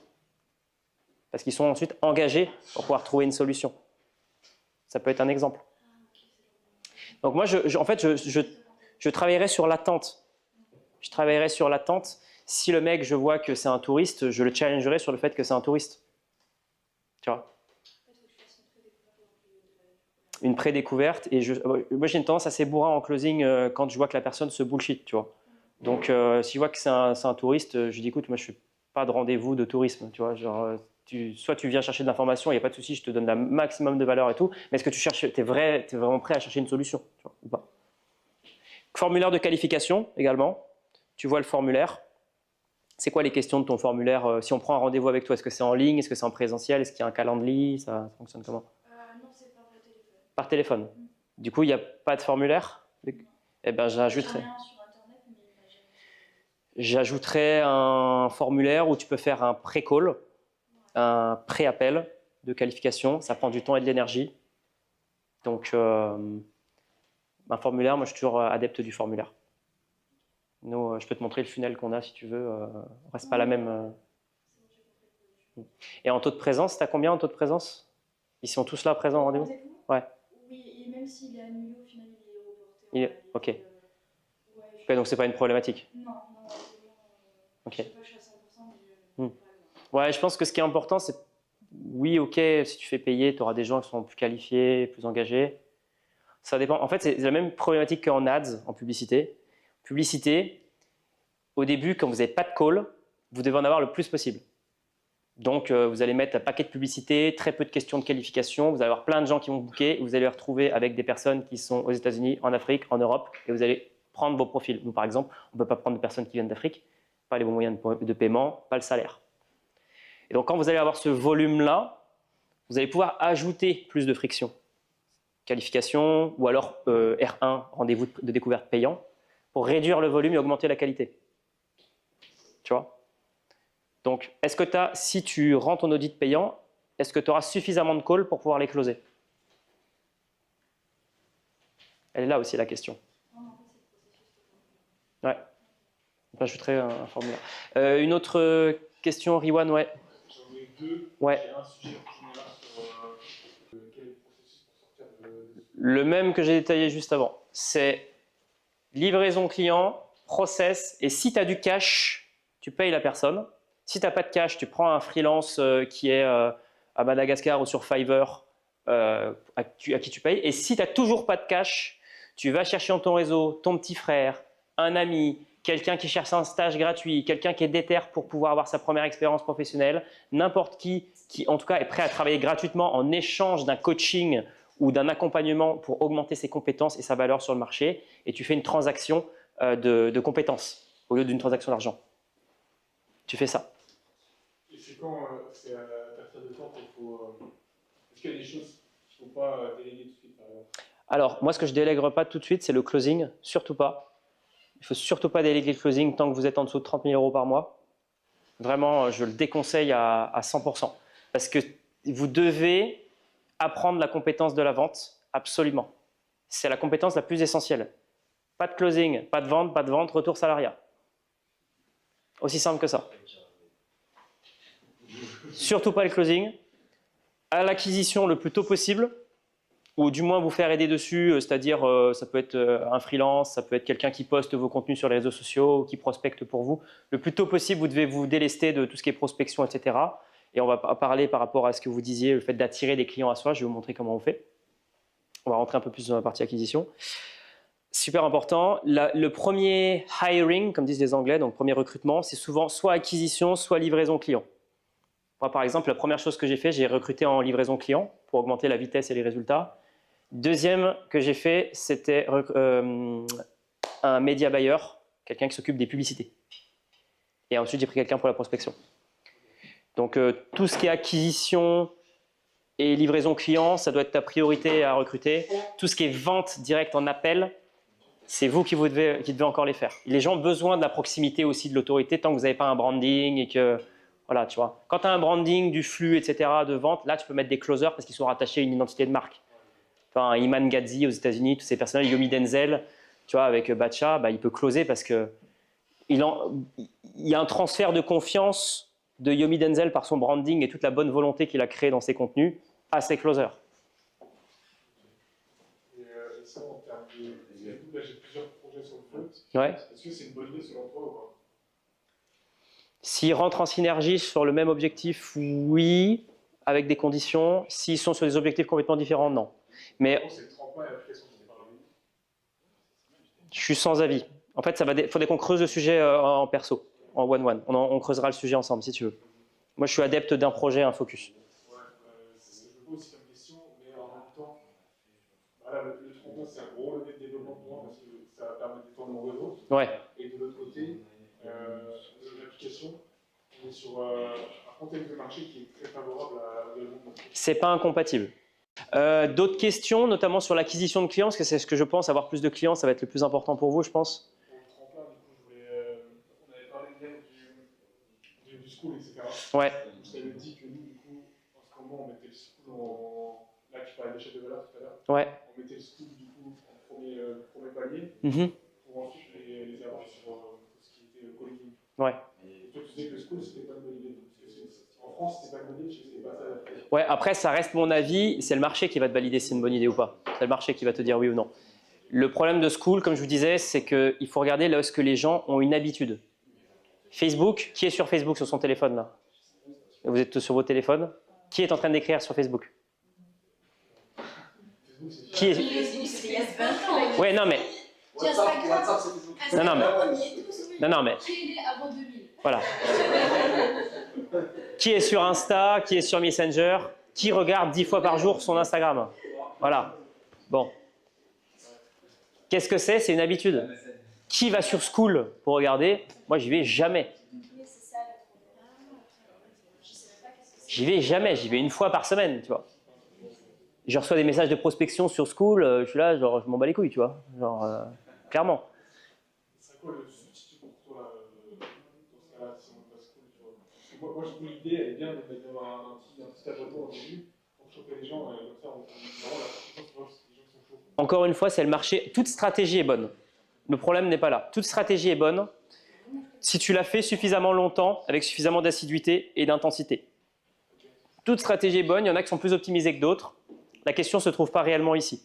parce qu'ils sont ensuite engagés pour pouvoir trouver une solution. Ça peut être un exemple. Donc moi, en fait, je travaillerai sur l'attente. Je travaillerai sur l'attente. Si le mec, je vois que c'est un touriste, je le challengerai sur le fait que c'est un touriste. Tu vois? Une pré-découverte. Et moi, j'ai une tendance assez bourrin en closing quand je vois que la personne se bullshit, tu vois. Donc, si je vois que c'est un touriste, je dis, écoute, moi, je ne fais pas de rendez-vous de tourisme, tu vois. Genre, soit tu viens chercher de l'information, il n'y a pas de souci, je te donne le maximum de valeur et tout, mais est-ce que tu cherches, t'es vraiment prêt à chercher une solution, tu vois, ou pas? Formulaire de qualification, également. Tu vois le formulaire. C'est quoi les questions de ton formulaire? Si on prend un rendez-vous avec toi, est-ce que c'est en ligne? Est-ce que c'est en présentiel? Est-ce qu'il y a un calendrier? Ça fonctionne comment? Non, c'est par téléphone. Par téléphone. Du coup, il n'y a pas de formulaire? Eh ben, j'ajouterai. J'ajouterai un formulaire où tu peux faire un pré-call, un pré-appel de qualification. Ça prend du temps et de l'énergie. Donc, un formulaire, moi je suis toujours adepte du formulaire. Nous, je peux te montrer le funnel qu'on a si tu veux. On reste pas la même. Et en taux de présence, tu as combien en taux de présence? Ils sont tous là présents au rendez-vous? Ouais. Oui, et même s'il est annulé, au final, il est reporté. Ok. Ouais, donc c'est pas une problématique. Non. Ok. Je sais pas, je suis à 100%, mais ouais, je pense que ce qui est important, c'est oui, ok, si tu fais payer, tu auras des gens qui sont plus qualifiés, plus engagés. Ça dépend. En fait, c'est la même problématique qu'en ads, en publicité. Publicité, au début, quand vous n'avez pas de call, vous devez en avoir le plus possible. Donc, vous allez mettre un paquet de publicité, très peu de questions de qualification. Vous allez avoir plein de gens qui vont booker. Vous allez les retrouver avec des personnes qui sont aux États-Unis, en Afrique, en Europe, et vous allez prendre vos profils. Nous, par exemple, on ne peut pas prendre de personnes qui viennent d'Afrique, pas les bons moyens de paiement, pas le salaire. Et donc, quand vous allez avoir ce volume-là, vous allez pouvoir ajouter plus de friction. Qualification ou alors R1, rendez-vous de découverte payant, pour réduire le volume et augmenter la qualité. Tu vois? Donc, est-ce que si tu rends ton audit payant, est-ce que tu auras suffisamment de calls pour pouvoir les closer? Elle est là aussi la question. Ouais. J'ajouterai un formulaire. Une autre question, Riwan, ouais. J'en ai deux. Ouais. J'ai un sujet général sur quel est le processus pour sortir de... Le même que j'ai détaillé juste avant. C'est livraison client, process, et si tu as du cash, tu payes la personne. Si tu n'as pas de cash, tu prends un freelance qui est à Madagascar ou sur Fiverr à qui tu payes. Et si tu n'as toujours pas de cash, tu vas chercher dans ton réseau ton petit frère, un ami, quelqu'un qui cherche un stage gratuit, quelqu'un qui est déter pour pouvoir avoir sa première expérience professionnelle, n'importe qui en tout cas est prêt à travailler gratuitement en échange d'un coaching ou d'un accompagnement pour augmenter ses compétences et sa valeur sur le marché. Et tu fais une transaction de compétences au lieu d'une transaction d'argent. Tu fais ça. Et c'est quand, c'est à partir de quand qu'il faut. Est-ce qu'il y a des choses qu'il ne faut pas déléguer tout de suite, par exemple? Alors, moi, ce que je ne délèguerai pas tout de suite, c'est le closing. Surtout pas. Il ne faut surtout pas déléguer le closing tant que vous êtes en dessous de 30 000 € par mois. Vraiment, je le déconseille à 100%. Parce que vous devez apprendre la compétence de la vente, absolument. C'est la compétence la plus essentielle. Pas de closing, pas de vente, retour salariat. Aussi simple que ça. Surtout pas le closing. À l'acquisition le plus tôt possible, ou du moins vous faire aider dessus, c'est-à-dire ça peut être un freelance, ça peut être quelqu'un qui poste vos contenus sur les réseaux sociaux, qui prospecte pour vous. Le plus tôt possible, vous devez vous délester de tout ce qui est prospection, etc. Et on va parler par rapport à ce que vous disiez, le fait d'attirer des clients à soi. Je vais vous montrer comment on fait. On va rentrer un peu plus dans la partie acquisition. Super important. Le premier hiring, comme disent les Anglais, donc premier recrutement, c'est souvent soit acquisition, soit livraison client. Moi, par exemple, la première chose que j'ai fait, j'ai recruté en livraison client pour augmenter la vitesse et les résultats. Deuxième que j'ai fait, c'était un média buyer, quelqu'un qui s'occupe des publicités. Et ensuite, j'ai pris quelqu'un pour la prospection. Donc, tout ce qui est acquisition et livraison client, ça doit être ta priorité à recruter. Tout ce qui est vente directe en appel, c'est vous qui devez encore les faire. Les gens ont besoin de la proximité aussi de l'autorité tant que vous n'avez pas un branding et que… Voilà, tu vois. Quand tu as un branding, du flux, etc., de vente, là, tu peux mettre des closers parce qu'ils sont rattachés à une identité de marque. Enfin, Iman Gadzhi aux États-Unis, tous ces personnages, Yomi Denzel, tu vois, avec Bacha, bah, il peut closer parce que il y a un transfert de confiance de Yomi Denzel par son branding et toute la bonne volonté qu'il a créée dans ses contenus à ses closers. Et ça, en termes de. Là, j'ai plusieurs projets sur le float. Ouais. Est-ce que c'est une bonne idée selon toi ou pas? S'ils rentrent en synergie sur le même objectif, oui, avec des conditions. S'ils sont sur des objectifs complètement différents, non. Mais C'est le tremplin et l'application dont on parle. je suis sans avis. En fait, il faudrait qu'on creuse le sujet en perso, en one-one. On creusera le sujet ensemble, si tu veux. Moi, je suis adepte d'un projet, un focus. Ouais, c'est ce que je me pose aussi comme question, mais en même temps, voilà, le tremplin, c'est un gros levier de développement pour moi parce que ça va permettre d'étendre mon réseau. Ouais. Et de l'autre côté, l'application, on est sur un contexte de marché qui est très favorable à développement. C'est pas incompatible. D'autres questions, notamment sur l'acquisition de clients, parce que c'est ce que je pense, avoir plus de clients, ça va être le plus important pour vous, je pense. Pour le tremplin, du coup, on avait parlé hier du school, etc. Ouais. Je t'avais dit que nous, du coup, en ce moment, on mettait le school en… Là, tu parlais d'échelle de valeur tout à l'heure. Ouais. On mettait le school, du coup, en premier palier, pour ensuite les avoir sur tout ce qui était co-living. Ouais. Et toi, tu disais que le school, c'était pas une bonne idée. En France, c'était pas une bonne idée, je sais pas ça. Ouais, après, ça reste mon avis. C'est le marché qui va te valider si c'est une bonne idée ou pas. C'est le marché qui va te dire oui ou non. Le problème de School, comme je vous disais, c'est qu'il faut regarder là où les gens ont une habitude. Facebook, qui est sur Facebook sur son téléphone là? Vous êtes tous sur vos téléphones. Qui est en train d'écrire sur Facebook? Qui est… Ouais, non mais… Non mais… avant 2000. Voilà. Qui est sur Insta, qui est sur Messenger, qui regarde 10 fois par jour son Instagram. Voilà. Bon. Qu'est-ce que c'est? C'est une habitude. Qui va sur School pour regarder? Moi, j'y vais jamais. J'y vais jamais. J'y vais une fois par semaine, tu vois. Je reçois des messages de prospection sur School. Je suis là, genre, je m'en bats les couilles, tu vois. Genre, clairement. C'est quoi le substitut pour toi dans ce cas-là, si on passe School, tu vois? Parce que moi, je trouve l'idée, elle est bien d'avoir un petit abonnement au début pour choper les gens, et comme ça, on vraiment la confiance pour voir si les gens sont chauds. Encore une fois, c'est le marché. Toute stratégie est bonne. Le problème n'est pas là. Toute stratégie est bonne si tu la fais suffisamment longtemps, avec suffisamment d'assiduité et d'intensité. Toute stratégie est bonne. Il y en a qui sont plus optimisés que d'autres. La question ne se trouve pas réellement ici.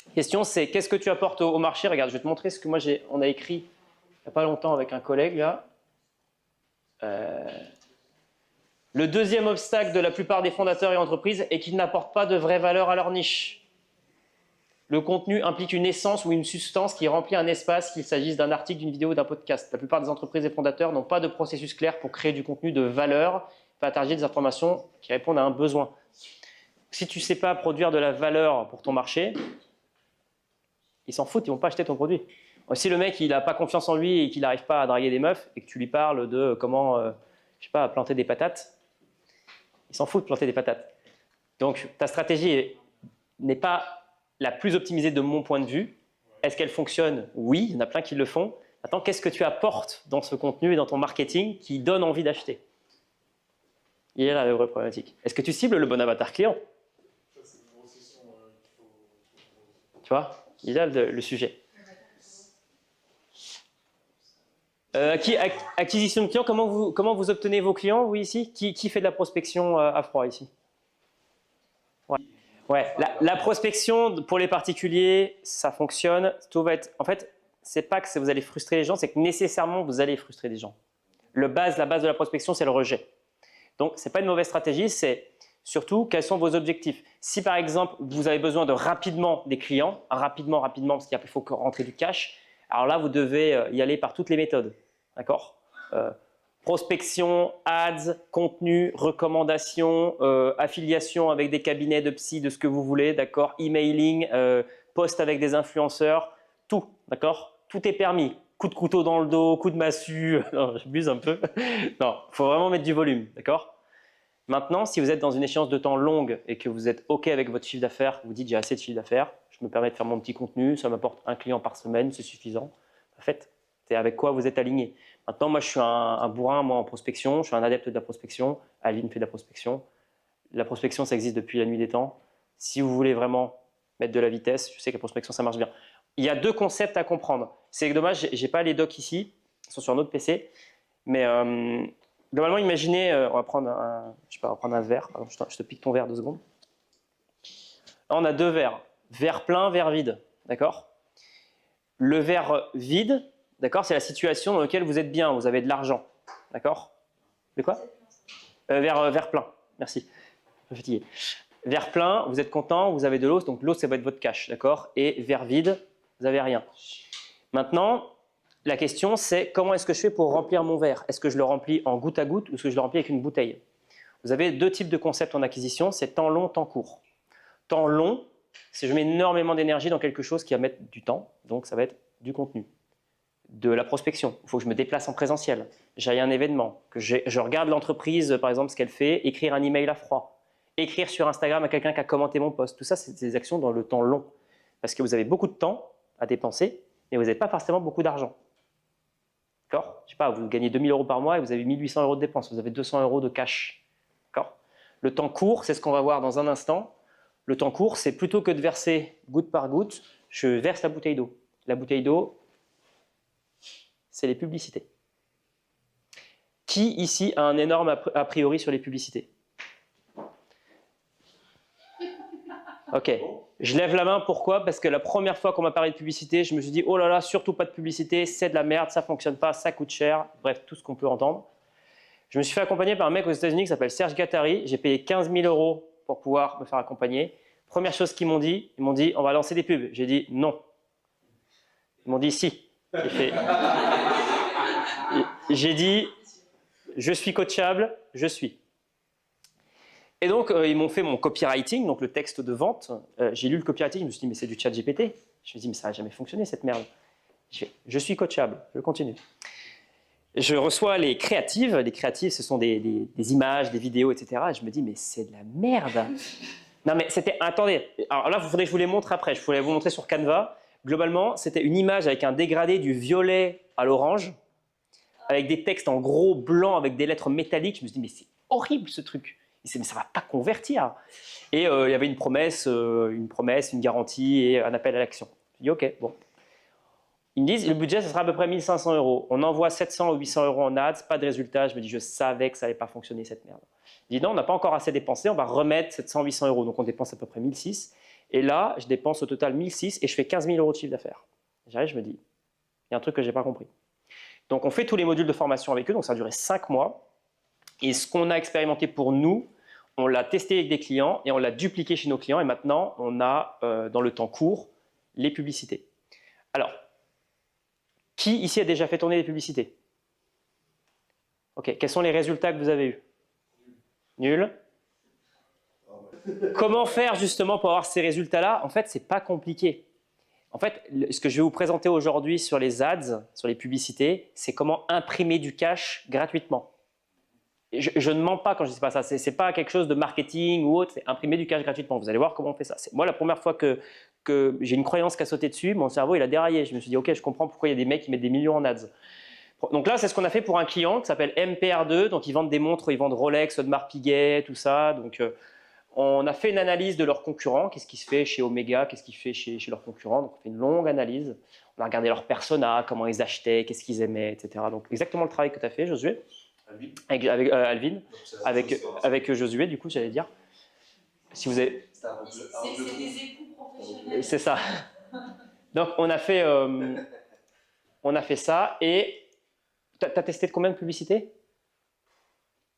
La question, c'est qu'est-ce que tu apportes au marché? Regarde, je vais te montrer ce que moi on a écrit il n'y a pas longtemps avec un collègue là. Le deuxième obstacle de la plupart des fondateurs et entreprises est qu'ils n'apportent pas de vraie valeur à leur niche. Le contenu implique une essence ou une substance qui remplit un espace, qu'il s'agisse d'un article, d'une vidéo ou d'un podcast. La plupart des entreprises et fondateurs n'ont pas de processus clair pour créer du contenu de valeur, partager des informations qui répondent à un besoin. Si tu ne sais pas produire de la valeur pour ton marché, ils s'en foutent, ils ne vont pas acheter ton produit. Si le mec il n'a pas confiance en lui et qu'il n'arrive pas à draguer des meufs et que tu lui parles de comment, je sais pas, planter des patates, il s'en fout de planter des patates. Donc ta stratégie n'est pas la plus optimisée de mon point de vue. Est-ce qu'elle fonctionne? Oui, il y en a plein qui le font. Maintenant, qu'est-ce que tu apportes dans ce contenu et dans ton marketing qui donne envie d'acheter? Il y a là la vraie problématique. Est-ce que tu cibles le bon avatar client? Ça, c'est une grosse question qu'il faut. Tu vois, il y a le sujet. Acquisition de clients, comment vous obtenez vos clients, vous ici? Qui fait de la prospection à froid ici? Ouais, la prospection pour les particuliers, ça fonctionne. Tout va être, en fait, c'est pas que vous allez frustrer les gens, c'est que nécessairement vous allez frustrer les gens. La base de la prospection, c'est le rejet. Donc, c'est pas une mauvaise stratégie, c'est surtout quels sont vos objectifs. Si par exemple, vous avez besoin de rapidement des clients, rapidement, parce qu'il faut rentrer du cash, alors là, vous devez y aller par toutes les méthodes. D'accord? Prospection, ads, contenu, recommandations, affiliation avec des cabinets de psy, de ce que vous voulez, d'accord? Emailing, post avec des influenceurs, tout, d'accord? Tout est permis. Coup de couteau dans le dos, coup de massue, non, j'abuse un peu. Non, il faut vraiment mettre du volume, d'accord? Maintenant, si vous êtes dans une échéance de temps longue et que vous êtes OK avec votre chiffre d'affaires, vous dites j'ai assez de chiffre d'affaires, je me permets de faire mon petit contenu, ça m'apporte un client par semaine, c'est suffisant. En fait, c'est avec quoi vous êtes aligné. Maintenant, moi, je suis un bourrin, moi, en prospection. Je suis un adepte de la prospection. Aline fait de la prospection. La prospection, ça existe depuis la nuit des temps. Si vous voulez vraiment mettre de la vitesse, je sais que la prospection, ça marche bien. Il y a deux concepts à comprendre. C'est dommage, je n'ai pas les docs ici. Ils sont sur un autre PC. Mais globalement, imaginez, on va prendre un verre. Pardon, je te pique ton verre 2 secondes. Là, on a 2 verres. Verre plein, verre vide. D'accord? Le verre vide, d'accord, c'est la situation dans laquelle vous êtes bien, vous avez de l'argent. D'accord? De quoi? Verre plein, merci. Je suis fatigué. Verre plein, vous êtes content, vous avez de l'eau, donc l'eau, ça va être votre cash. D'accord? Et verre vide, vous n'avez rien. Maintenant, la question, c'est comment est-ce que je fais pour remplir mon verre? Est-ce que je le remplis en goutte à goutte ou est-ce que je le remplis avec une bouteille? Vous avez 2 types de concepts en acquisition, c'est temps long, temps court. Temps long, c'est je mets énormément d'énergie dans quelque chose qui va mettre du temps, donc ça va être du contenu. De la prospection, il faut que je me déplace en présentiel, j'aille à un événement, que je regarde l'entreprise, par exemple, ce qu'elle fait, écrire un email à froid, écrire sur Instagram à quelqu'un qui a commenté mon post. Tout ça, c'est des actions dans le temps long. Parce que vous avez beaucoup de temps à dépenser, mais vous n'avez pas forcément beaucoup d'argent. D'accord? Je sais pas, vous gagnez 2000 € par mois et vous avez 1800 € de dépenses, vous avez 200 € de cash. D'accord? Le temps court, c'est ce qu'on va voir dans un instant. Le temps court, c'est plutôt que de verser goutte par goutte, je verse la bouteille d'eau. La bouteille d'eau, c'est les publicités. Qui ici a un énorme a priori sur les publicités? Ok, je lève la main, pourquoi? Parce que la première fois qu'on m'a parlé de publicité, je me suis dit, oh là là, surtout pas de publicité, c'est de la merde, ça fonctionne pas, ça coûte cher, bref, tout ce qu'on peut entendre. Je me suis fait accompagner par un mec aux États-Unis qui s'appelle Serge Gattari, j'ai payé 15 000 € pour pouvoir me faire accompagner. Première chose qu'ils m'ont dit, ils m'ont dit, on va lancer des pubs. J'ai dit, non. Ils m'ont dit, si. J'ai dit, je suis coachable, je suis. Et donc, ils m'ont fait mon copywriting, donc le texte de vente. J'ai lu le copywriting, je me suis dit, mais c'est du chat GPT. Je me suis dit, mais ça n'a jamais fonctionné, cette merde. Je suis coachable, je continue. Je reçois les créatives. Les créatives, ce sont des images, des vidéos, etc. Et je me dis, mais c'est de la merde. Non, mais c'était... Attendez, alors là, il faudrait que je vous les montre après. Je voulais vous montrer sur Canva. Globalement, c'était une image avec un dégradé du violet à l'orange, avec des textes en gros blanc, avec des lettres métalliques. Je me suis dit, mais c'est horrible ce truc. Mais ça ne va pas convertir. Et il y avait une promesse, une garantie et un appel à l'action. Je dis, ok, bon. Ils me disent, le budget, ça sera à peu près 1 500 €. On envoie 700 ou 800 € en ads, pas de résultat. Je me dis, je savais que ça n'allait pas fonctionner, cette merde. Je dis, non, on n'a pas encore assez dépensé, on va remettre 700, 800 €. Donc, on dépense à peu près 1 600. Et là, je dépense au total 1 600 et je fais 15 000 € de chiffre d'affaires. J'arrive, je me dis, il y a un truc que je n'ai pas compris. Donc on fait tous les modules de formation avec eux, donc ça a duré 5 mois. Et ce qu'on a expérimenté pour nous, on l'a testé avec des clients et on l'a dupliqué chez nos clients. Et maintenant, on a, dans le temps court, les publicités. Alors, qui ici a déjà fait tourner des publicités? Ok, quels sont les résultats que vous avez eus? Nul. Comment faire justement pour avoir ces résultats-là? En fait, c'est pas compliqué. En fait, ce que je vais vous présenter aujourd'hui sur les ads, sur les publicités, c'est comment imprimer du cash gratuitement. Je ne mens pas quand je dis pas ça. C'est pas quelque chose de marketing ou autre. C'est imprimer du cash gratuitement. Vous allez voir comment on fait ça. Moi, la première fois que j'ai une croyance qui a sauté dessus, mon cerveau il a déraillé. Je me suis dit, ok, je comprends pourquoi il y a des mecs qui mettent des millions en ads. Donc là, c'est ce qu'on a fait pour un client qui s'appelle MPR2. Donc ils vendent des montres, ils vendent Rolex, Audemars Piguet, tout ça. Donc on a fait une analyse de leurs concurrents. Qu'est-ce qui se fait chez Omega? Qu'est-ce qui se fait chez leurs concurrents? Donc on fait une longue analyse. On a regardé leurs personas, comment ils achetaient, qu'est-ce qu'ils aimaient, etc. Donc exactement le travail que tu as fait, Josué. Avec Alvin, avec Josué, du coup, j'allais dire. Si vous avez... C'est des époux professionnels. C'est ça. Donc, on a fait ça et tu as testé de combien de publicités?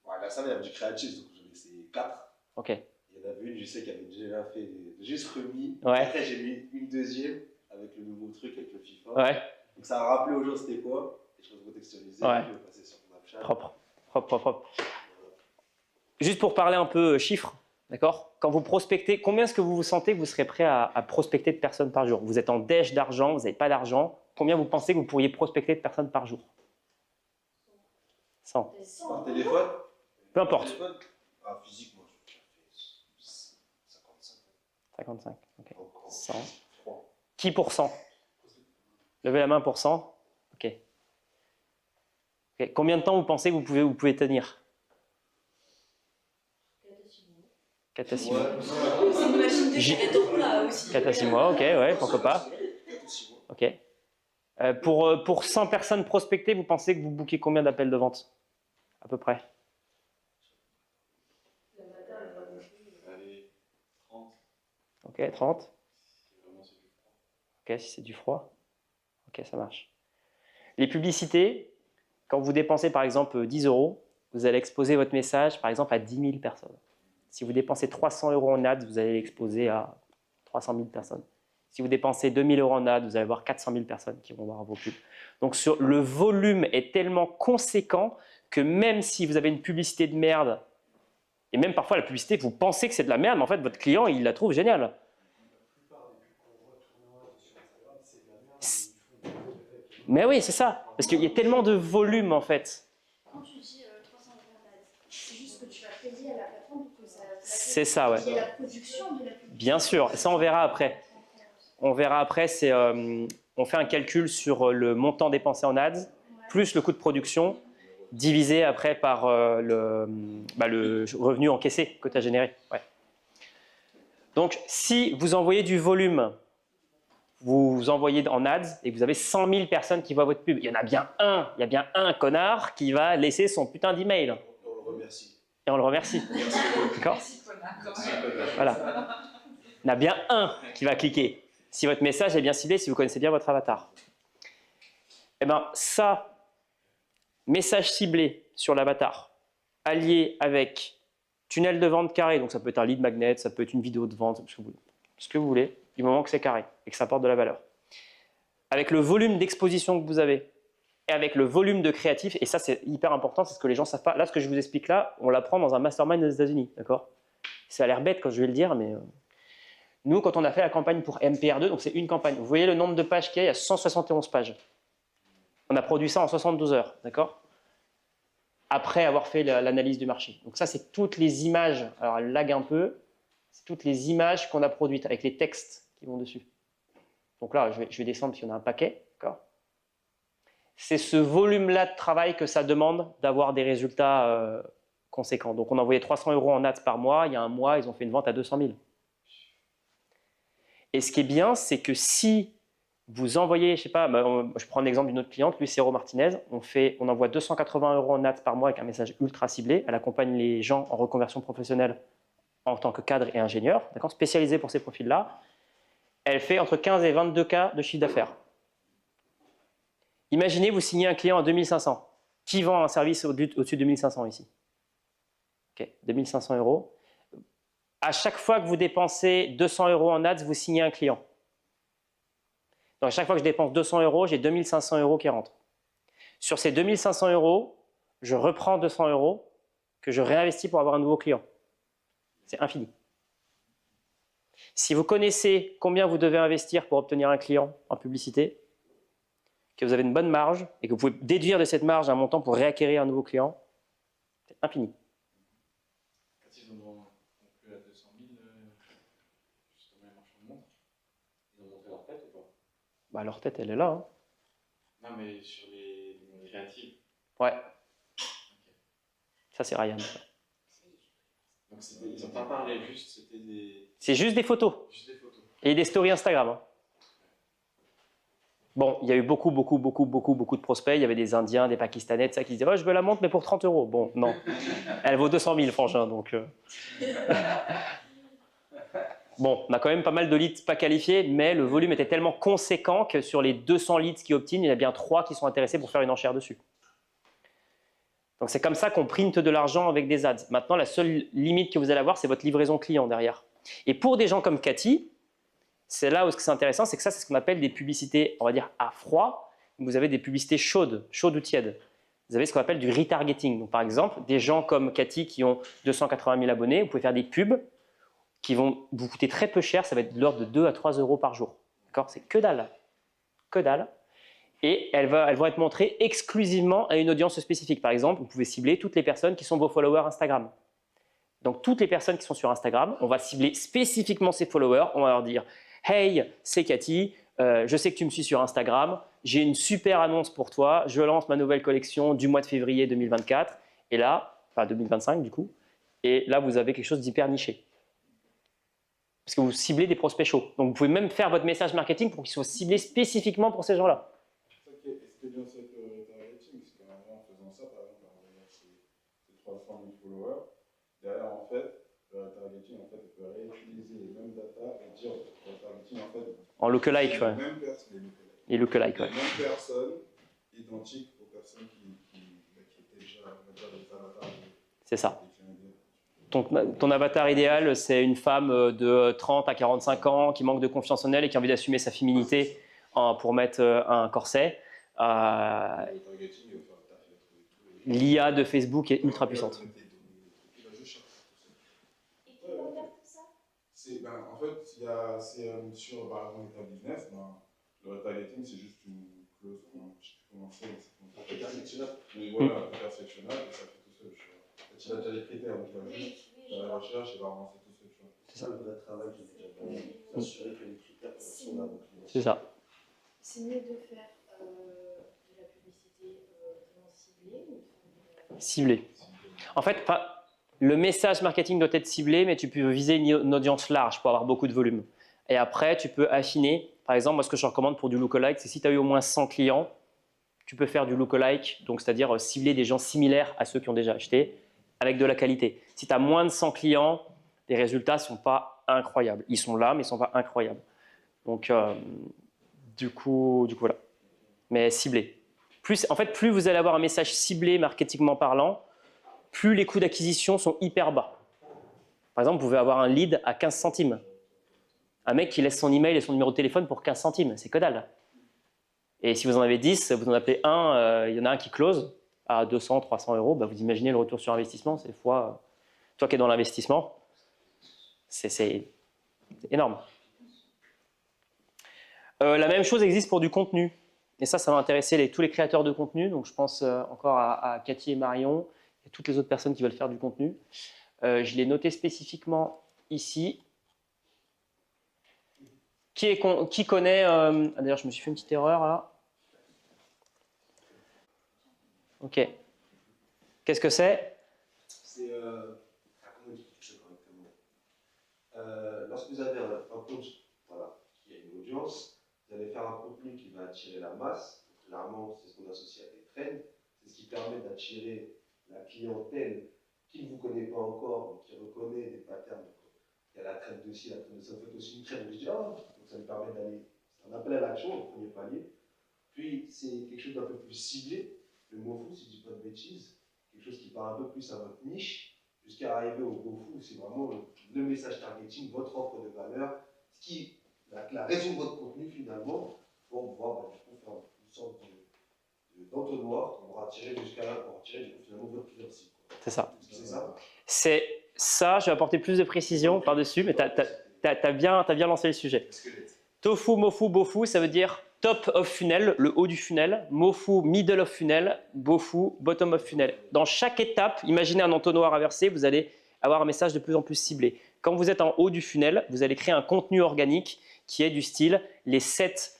Là, ça, il y avait du créatif, donc j'en ai essayé 4. Ok. Il y en avait une, je sais, qui avait déjà fait juste remis. Ouais. Après, j'ai mis une deuxième avec le nouveau truc, avec le FIFA. Ouais. Donc, ça a rappelé aux gens c'était quoi. Et je peux recontextualiser. Ouais. Je vais passer sur Snapchat. Propre. Juste pour parler un peu chiffres, d'accord? Quand vous prospectez, combien est-ce que vous vous sentez que vous serez prêt à prospecter de personnes par jour? Vous êtes en dèche d'argent, vous n'avez pas d'argent. Combien vous pensez que vous pourriez prospecter de personnes par jour? 100. Par téléphone? Peu importe. Téléphone? Ah, physique, moi, je fais 55. 55. Ok. Donc, 100. 3. Qui pour 100? Levez la main pour 100. Ok. Ok. Combien de temps vous pensez que vous pouvez tenir? 4 à 6 mois. C'est une machine de créateur là aussi. 4 à 6 mois, ok, ouais, pourquoi pas. Ok. Pour 100 personnes prospectées, vous pensez que vous bouquez combien d'appels de vente? À peu près? Allez, 30. Ok, 30. Ok, si c'est du froid. Ok, ça marche. Les publicités, quand vous dépensez par exemple 10 €, vous allez exposer votre message par exemple à 10 000 personnes. Si vous dépensez 300 € en ads, vous allez l'exposer à 300 000 personnes. Si vous dépensez 2 000 € en ads, vous allez avoir 400 000 personnes qui vont voir vos pubs. Donc le volume est tellement conséquent que même si vous avez une publicité de merde, et même parfois la publicité, vous pensez que c'est de la merde, mais en fait votre client il la trouve géniale. Mais oui, c'est ça. Parce qu'il y a tellement de volume en fait. Quand tu dis 300 € d'ads, c'est juste que tu vas payer à la plateforme pour que ça. C'est ça, ouais. Il y a la production de la publicité. Bien sûr, et ça on verra après. On verra après, on fait un calcul sur le montant dépensé en ads, plus le coût de production, divisé après par le revenu encaissé que tu as généré. Ouais. Donc, si vous envoyez du volume, vous envoyez en ads et que vous avez 100 000 personnes qui voient votre pub, il y a bien un connard qui va laisser son putain d'email. On le remercie. Et on le remercie. D'accord ? Voilà. Il y en a bien un qui va cliquer. Si votre message est bien ciblé, si vous connaissez bien votre avatar. Eh bien, ça, message ciblé sur l'avatar, allié avec tunnel de vente carré, donc ça peut être un lead magnet, ça peut être une vidéo de vente, ce que vous voulez, du moment que c'est carré et que ça apporte de la valeur. Avec le volume d'exposition que vous avez et avec le volume de créatif, et ça c'est hyper important, c'est ce que les gens ne savent pas. Là, ce que je vous explique là, on l'apprend dans un mastermind aux États-Unis, d'accord? Ça a l'air bête quand je vais le dire, mais nous, quand on a fait la campagne pour MPR2, donc c'est une campagne, vous voyez le nombre de pages qu'il y a, il y a 171 pages. On a produit ça en 72 heures, d'accord? Après avoir fait l'analyse du marché. Donc ça, c'est toutes les images, alors elle lag un peu, c'est toutes les images qu'on a produites avec les textes qui vont dessus. Donc là, je vais descendre parce qu'il y en a un paquet, d'accord? C'est ce volume-là de travail que ça demande d'avoir des résultats conséquents. Donc on a envoyé 300 € en ads par mois, il y a un mois, ils ont fait une vente à 200 000. Et ce qui est bien, c'est que si vous envoyez, je sais pas, je prends l'exemple d'une autre cliente, Lucero Martinez, on envoie 280 € en ads par mois avec un message ultra ciblé. Elle accompagne les gens en reconversion professionnelle en tant que cadre et ingénieur, d'accord, spécialisé pour ces profils-là. Elle fait entre 15 et 22 K de chiffre d'affaires. Imaginez, vous signez un client à 2500. Qui vend un service au-dessus de 2500 ici? Ok, 2500 euros. À chaque fois que vous dépensez 200 euros en ads, vous signez un client. Donc, à chaque fois que je dépense 200 euros, j'ai 2500 euros qui rentrent. Sur ces 2500 euros, je reprends 200 euros que je réinvestis pour avoir un nouveau client. C'est infini. Si vous connaissez combien vous devez investir pour obtenir un client en publicité, que vous avez une bonne marge et que vous pouvez déduire de cette marge un montant pour réacquérir un nouveau client, c'est infini. Quand ils ont conclu à 200 000, justement, les marchands de montres, ils ont montré leur tête ou pas? Bah, leur tête, elle est là. Hein. Non, mais sur les créatives. Ouais. Ça, c'est Ryan. Donc ils n'ont pas parlé, juste c'était des. C'est juste des photos. Juste des photos. Et des stories Instagram. Hein. Bon, il y a eu beaucoup de prospects. Il y avait des Indiens, des Pakistanais, ça, qui disaient oh, je veux la montre, mais pour 30 euros. Bon, non. Elle vaut 200 000, franchement. Donc, Bon, on a quand même pas mal de leads pas qualifiés, mais le volume était tellement conséquent que sur les 200 leads qui obtiennent, il y en a bien 3 qui sont intéressés pour faire une enchère dessus. Donc c'est comme ça qu'on printe de l'argent avec des ads. Maintenant, la seule limite que vous allez avoir, c'est votre livraison client derrière. Et pour des gens comme Cathy, c'est là où ce qui est intéressant, c'est que ça, c'est ce qu'on appelle des publicités, on va dire, à froid. Vous avez des publicités chaudes ou tièdes. Vous avez ce qu'on appelle du retargeting. Donc, par exemple, des gens comme Cathy qui ont 280 000 abonnés, vous pouvez faire des pubs qui vont vous coûter très peu cher. Ça va être de l'ordre de 2 à 3 euros par jour. D'accord? C'est que dalle. Que dalle. Et elles vont être montrées exclusivement à une audience spécifique. Par exemple, vous pouvez cibler toutes les personnes qui sont vos followers Instagram. Donc, toutes les personnes qui sont sur Instagram, on va cibler spécifiquement ces followers. On va leur dire « Hey, c'est Cathy, je sais que tu me suis sur Instagram. J'ai une super annonce pour toi. Je lance ma nouvelle collection du mois de février 2024. » Et là, enfin 2025 du coup. Et là, vous avez quelque chose d'hyper niché. Parce que vous ciblez des prospects chauds. Donc, vous pouvez même faire votre message marketing pour qu'il soit ciblé spécifiquement pour ces gens-là. Et ce qui est bien, c'est que le retargeting, c'est qu'en faisant ça, par exemple, on va dire c'est 300 000 followers. Derrière, en fait, le retargeting, en fait, il peut réutiliser les mêmes data et dire le retargeting, en fait, En lookalike, ouais. Les lookalike, ouais. Les mêmes personnes identiques aux personnes qui étaient déjà, on va dire, des avatars. C'est ça. Ton avatar idéal, c'est une femme de 30 à 45 ans qui manque de confiance en elle et qui a envie d'assumer sa féminité pour mettre un corset. L'IA de Facebook est ultra puissante. Et qui regarde tout ça? En fait, sur par exemple ta business, le retargeting, c'est juste une clause, je ne sais plus comment c'est. Intersectionnel. Mais voilà, intersectionnel, et ça fait tout seul. Tu as déjà les critères, donc tu vas juste faire la recherche et va avancer tout seul. C'est ça le vrai travail que j'ai déjà fait. S'assurer que les critères sont là. C'est ça. C'est mieux de faire de la publicité vraiment ciblée ou de faire Ciblé. En fait, le message marketing doit être ciblé, mais tu peux viser une audience large pour avoir beaucoup de volume. Et après, tu peux affiner. Par exemple, moi, ce que je recommande pour du lookalike, c'est si tu as eu au moins 100 clients, tu peux faire du lookalike, donc c'est-à-dire cibler des gens similaires à ceux qui ont déjà acheté, avec de la qualité. Si tu as moins de 100 clients, les résultats ne sont pas incroyables. Ils sont là, mais ils ne sont pas incroyables. Donc, du coup, voilà. Mais ciblé. En fait, plus vous allez avoir un message ciblé marketingment parlant, plus les coûts d'acquisition sont hyper bas. Par exemple, vous pouvez avoir un lead à 15 centimes. Un mec qui laisse son email et son numéro de téléphone pour 15 centimes, c'est que dalle. Et si vous en avez 10, vous en appelez un, il y en a un qui close à 200, 300 euros, bah vous imaginez le retour sur investissement, c'est fois, toi qui es dans l'investissement, c'est énorme. La même chose existe pour du contenu. Et ça va intéresser tous les créateurs de contenu. Donc je pense encore à Cathy et Marion et toutes les autres personnes qui veulent faire du contenu. Je l'ai noté spécifiquement ici. Qui connaît... D'ailleurs, je me suis fait une petite erreur là. Ok. Qu'est-ce que c'est? C'est... comment expliquer ça correctement? Lorsque vous avez un compte qui a une audience, vous allez faire un contenu qui va attirer la masse. Généralement, c'est ce qu'on associe à des trends. C'est ce qui permet d'attirer la clientèle qui ne vous connaît pas encore, mais qui reconnaît des patterns. Il y a la trend de ci, la trend de ça. Vous faites aussi une trend, vous dites, oh, donc ça me permet d'aller. C'est un appel à l'action, le premier palier. Puis c'est quelque chose d'un peu plus ciblé, le MoFu, si je ne dis pas de bêtises, quelque chose qui parle un peu plus à votre niche, jusqu'à arriver au GoFu, c'est vraiment le message targeting, votre offre de valeur, la raison de votre contenu finalement, pour pouvoir du coup, faire une sorte d'entonnoir pour attirer jusqu'à là, pour attirer du coup, finalement votre client cible. C'est ça. C'est ça. C'est ça, je vais apporter plus de précision par-dessus, mais tu as bien lancé le sujet. Tofu, Mofu, Bofu, ça veut dire top of funnel, le haut du funnel, Mofu, middle of funnel, Bofu, bottom of funnel. Dans chaque étape, imaginez un entonnoir inversé, vous allez avoir un message de plus en plus ciblé. Quand vous êtes en haut du funnel, vous allez créer un contenu organique qui est du style les 7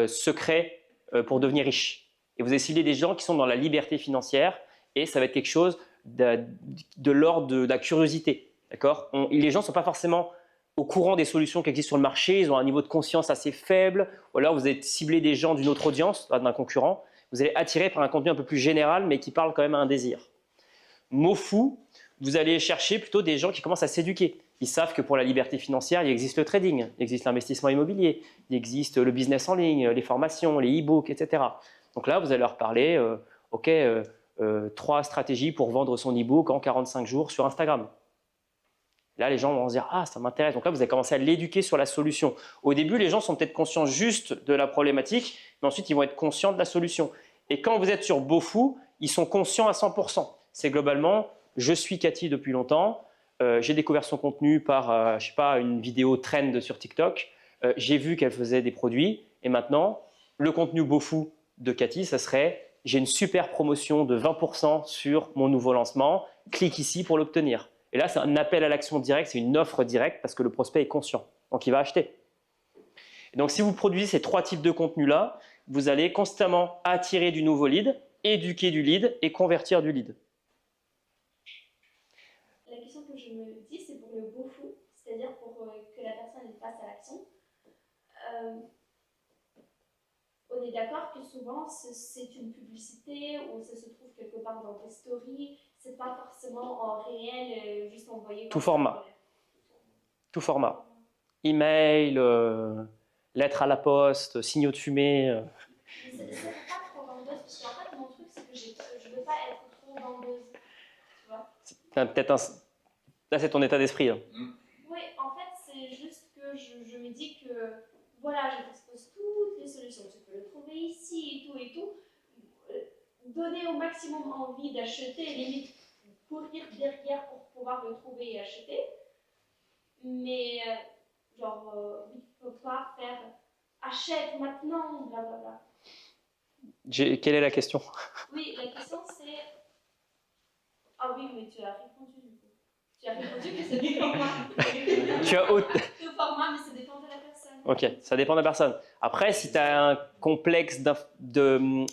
secrets pour devenir riche. Et vous allez cibler des gens qui sont dans la liberté financière et ça va être quelque chose de l'ordre de la curiosité. D'accord ? Les gens ne sont pas forcément au courant des solutions qui existent sur le marché, ils ont un niveau de conscience assez faible, ou alors vous allez cibler des gens d'une autre audience, d'un concurrent, vous allez attirer par un contenu un peu plus général, mais qui parle quand même à un désir. Mofu, vous allez chercher plutôt des gens qui commencent à s'éduquer. Ils savent que pour la liberté financière, il existe le trading, il existe l'investissement immobilier, il existe le business en ligne, les formations, les e-books, etc. Donc là, vous allez leur parler, 3 stratégies pour vendre son e-book en 45 jours sur Instagram. Là, les gens vont se dire « Ah, ça m'intéresse ». Donc là, vous allez commencer à l'éduquer sur la solution. Au début, les gens sont peut-être conscients juste de la problématique, mais ensuite, ils vont être conscients de la solution. Et quand vous êtes sur Bofu, ils sont conscients à 100%. C'est globalement « Je suis Cathy depuis longtemps, j'ai découvert son contenu par, je sais pas, une vidéo trend sur TikTok, j'ai vu qu'elle faisait des produits, et maintenant, le contenu Bofu de Cathy, ça serait « J'ai une super promotion de 20% sur mon nouveau lancement, clique ici pour l'obtenir ». Et là, c'est un appel à l'action direct, c'est une offre directe parce que le prospect est conscient, donc il va acheter. Et donc, si vous produisez ces 3 types de contenus-là, vous allez constamment attirer du nouveau lead, éduquer du lead et convertir du lead. La question que je me dis, c'est pour le Bofu, c'est-à-dire pour que la personne passe à l'action. On est d'accord que souvent, c'est une publicité ou ça se trouve quelque part dans tes stories. C'est pas forcément en réel, juste envoyé. Tout format. Tout format. Email, lettre à la poste, signaux de fumée. C'est pas trop vendeuse, parce qu'en fait, mon truc, c'est que je veux pas être trop vendeuse. Tu vois ? Là, c'est ton état d'esprit. Hein. Oui, en fait, c'est juste que je me dis que voilà, je t'expose toutes les solutions. Tu peux le trouver ici et tout. Donner au maximum envie d'acheter, limite courir derrière pour pouvoir le trouver et acheter. Mais, oui, tu ne peux pas faire achète maintenant, blablabla. Quelle est la question? Oui, la question c'est. Ah oui, mais tu as répondu du coup. Tu as répondu que c'est du format. Tu as Le format, mais ça dépend de la personne. Ok, ça dépend de la personne. Après, si tu as un complexe,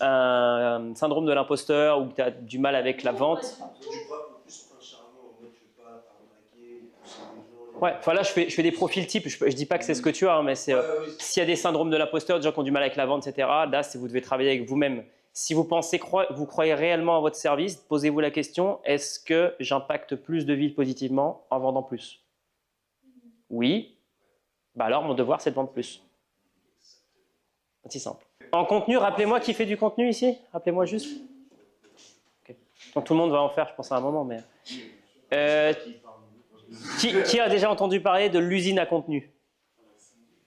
un syndrome de l'imposteur ou que tu as du mal avec la vente. Tu crois plus prince charmant, en mode tu veux pas arnaquer, pousser les gens. Ouais, enfin là, je fais des profils types. Je dis pas que c'est ce que tu as, hein, mais c'est s'il y a des syndromes de l'imposteur, des gens qui ont du mal avec la vente, etc. Là, vous devez travailler avec vous-même. Si vous vous croyez réellement à votre service, posez-vous la question, est-ce que j'impacte plus de vies positivement en vendant plus? Oui. Bah alors, mon devoir, c'est de vendre plus. C'est si simple. En contenu, rappelez-moi qui fait du contenu ici? Rappelez-moi juste. Okay. Donc, tout le monde va en faire, je pense, à un moment. Mais qui a déjà entendu parler de l'usine à contenu?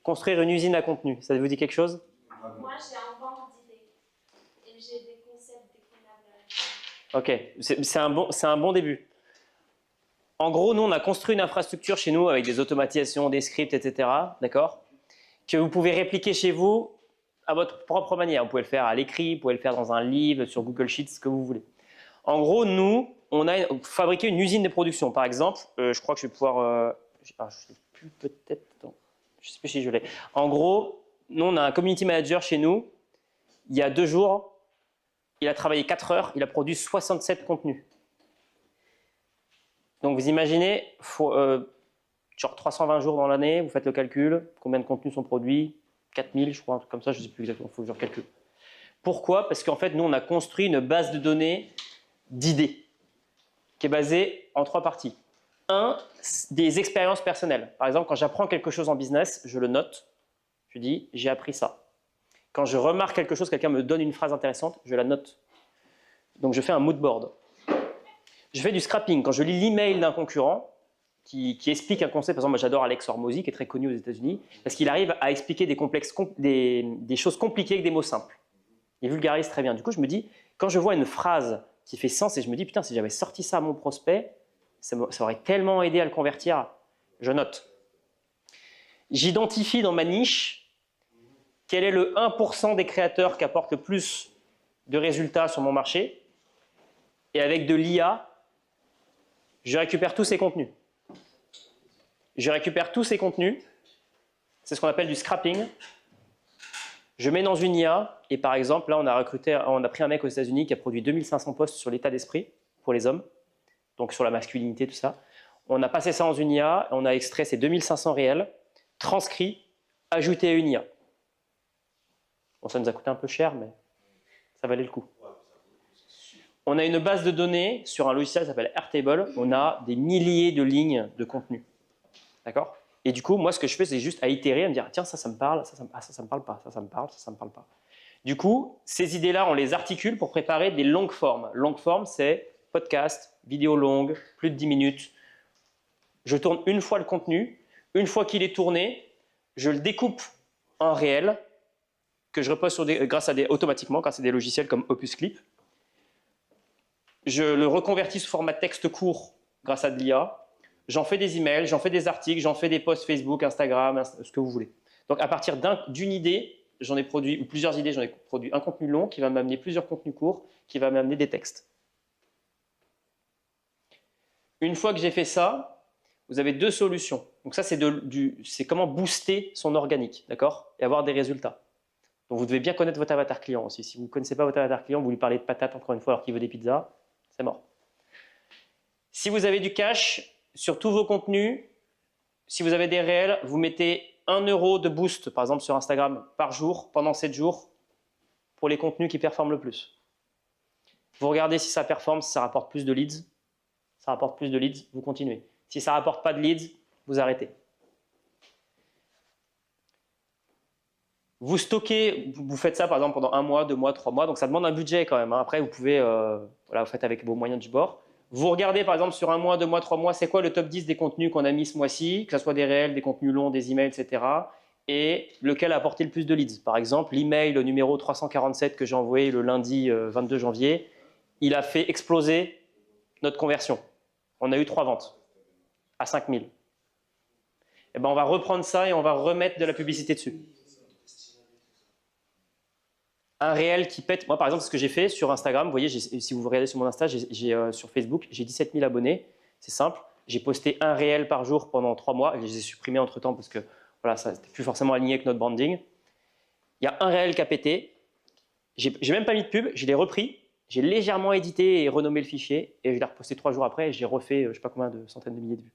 Construire une usine à contenu, ça vous dit quelque chose? Moi, j'ai un banc d'idées. Et j'ai des concepts déclinables. Ok, c'est un bon début. En gros, nous, on a construit une infrastructure chez nous avec des automatisations, des scripts, etc. D'accord? Que vous pouvez répliquer chez vous à votre propre manière. Vous pouvez le faire à l'écrit, vous pouvez le faire dans un livre, sur Google Sheets, ce que vous voulez. En gros, nous, on a fabriqué une usine de production. Par exemple, je crois que je vais pouvoir… je ne sais plus peut-être… Je ne sais plus si je l'ai. En gros, nous, on a un community manager chez nous. Il y a 2 jours, il a travaillé 4 heures, il a produit 67 contenus. Donc, vous imaginez, genre 320 jours dans l'année, vous faites le calcul, combien de contenus sont produits? 4000, je crois, un truc comme ça, je ne sais plus exactement, il faut que je recalcule. Pourquoi? Parce qu'en fait, nous, on a construit une base de données d'idées qui est basée en 3 parties. 1, des expériences personnelles. Par exemple, quand j'apprends quelque chose en business, je le note, je dis, j'ai appris ça. Quand je remarque quelque chose, quelqu'un me donne une phrase intéressante, je la note. Donc je fais un mood board. Je fais du scrapping. Quand je lis l'email d'un concurrent qui explique un concept, par exemple, moi j'adore Alex Hormozy, qui est très connu aux États-Unis, parce qu'il arrive à expliquer des choses compliquées avec des mots simples. Il vulgarise très bien. Du coup, je me dis, quand je vois une phrase qui fait sens et je me dis, putain, si j'avais sorti ça à mon prospect, ça aurait tellement aidé à le convertir, je note. J'identifie dans ma niche quel est le 1% des créateurs qui apportent le plus de résultats sur mon marché. Et avec de l'IA, je récupère tous ces contenus. Je récupère tous ces contenus. C'est ce qu'on appelle du scrapping. Je mets dans une IA. Et par exemple, là, on a pris un mec aux États-Unis qui a produit 2500 posts sur l'état d'esprit pour les hommes. Donc sur la masculinité, tout ça. On a passé ça dans une IA. On a extrait ces 2500 réels, transcrits, ajoutés à une IA. Bon, ça nous a coûté un peu cher, mais ça valait le coup. On a une base de données sur un logiciel qui s'appelle Airtable. On a des milliers de lignes de contenu. D'accord? Et du coup, moi, ce que je fais, c'est juste à itérer, à me dire, tiens, ça me parle, ça me parle pas, ça me parle, ça me parle pas. Du coup, ces idées-là, on les articule pour préparer des longues formes. Longue forme, c'est podcast, vidéo longue, plus de 10 minutes. Je tourne une fois le contenu. Une fois qu'il est tourné, je le découpe en réel, que je repose automatiquement grâce à des logiciels comme Opus Clip. Je le reconvertis sous format texte court grâce à de l'IA. J'en fais des emails, j'en fais des articles, j'en fais des posts Facebook, Instagram, ce que vous voulez. Donc à partir d'une idée, j'en ai produit, ou plusieurs idées, j'en ai produit un contenu long qui va m'amener plusieurs contenus courts, qui va m'amener des textes. Une fois que j'ai fait ça, vous avez deux solutions. Donc ça, c'est comment booster son organique, d'accord? Et avoir des résultats. Donc vous devez bien connaître votre avatar client aussi. Si vous ne connaissez pas votre avatar client, vous lui parlez de patates encore une fois alors qu'il veut des pizzas, c'est mort. Si vous avez du cash sur tous vos contenus, si vous avez des réels, vous mettez 1 € de boost, par exemple sur Instagram, par jour, pendant 7 jours, pour les contenus qui performent le plus. Vous regardez si ça performe, si ça rapporte plus de leads. Ça rapporte plus de leads, vous continuez. Si ça ne rapporte pas de leads, vous arrêtez. Vous stockez, vous faites ça par exemple pendant 1 mois, 2 mois, 3 mois, donc ça demande un budget quand même. Hein. Après, vous pouvez, voilà, vous faites avec vos moyens du bord. Vous regardez par exemple sur 1 mois, 2 mois, 3 mois, c'est quoi le top 10 des contenus qu'on a mis ce mois-ci, que ce soit des réels, des contenus longs, des emails, etc. Et lequel a apporté le plus de leads. Par exemple, l'email numéro 347 que j'ai envoyé le lundi 22 janvier, il a fait exploser notre conversion. On a eu 3 ventes à 5000. Et ben, on va reprendre ça et on va remettre de la publicité dessus. Un réel qui pète. Moi, par exemple, ce que j'ai fait sur Instagram, vous voyez, si vous regardez sur mon Insta, sur Facebook, j'ai 17 000 abonnés. C'est simple. J'ai posté un réel par jour pendant 3 mois. Et je les ai supprimés entre-temps parce que voilà, ça n'était plus forcément aligné avec notre branding. Il y a un réel qui a pété. J'ai même pas mis de pub. Je l'ai repris. J'ai légèrement édité et renommé le fichier. Et je l'ai reposté 3 jours après. Et j'ai refait, je ne sais pas combien de centaines de milliers de vues.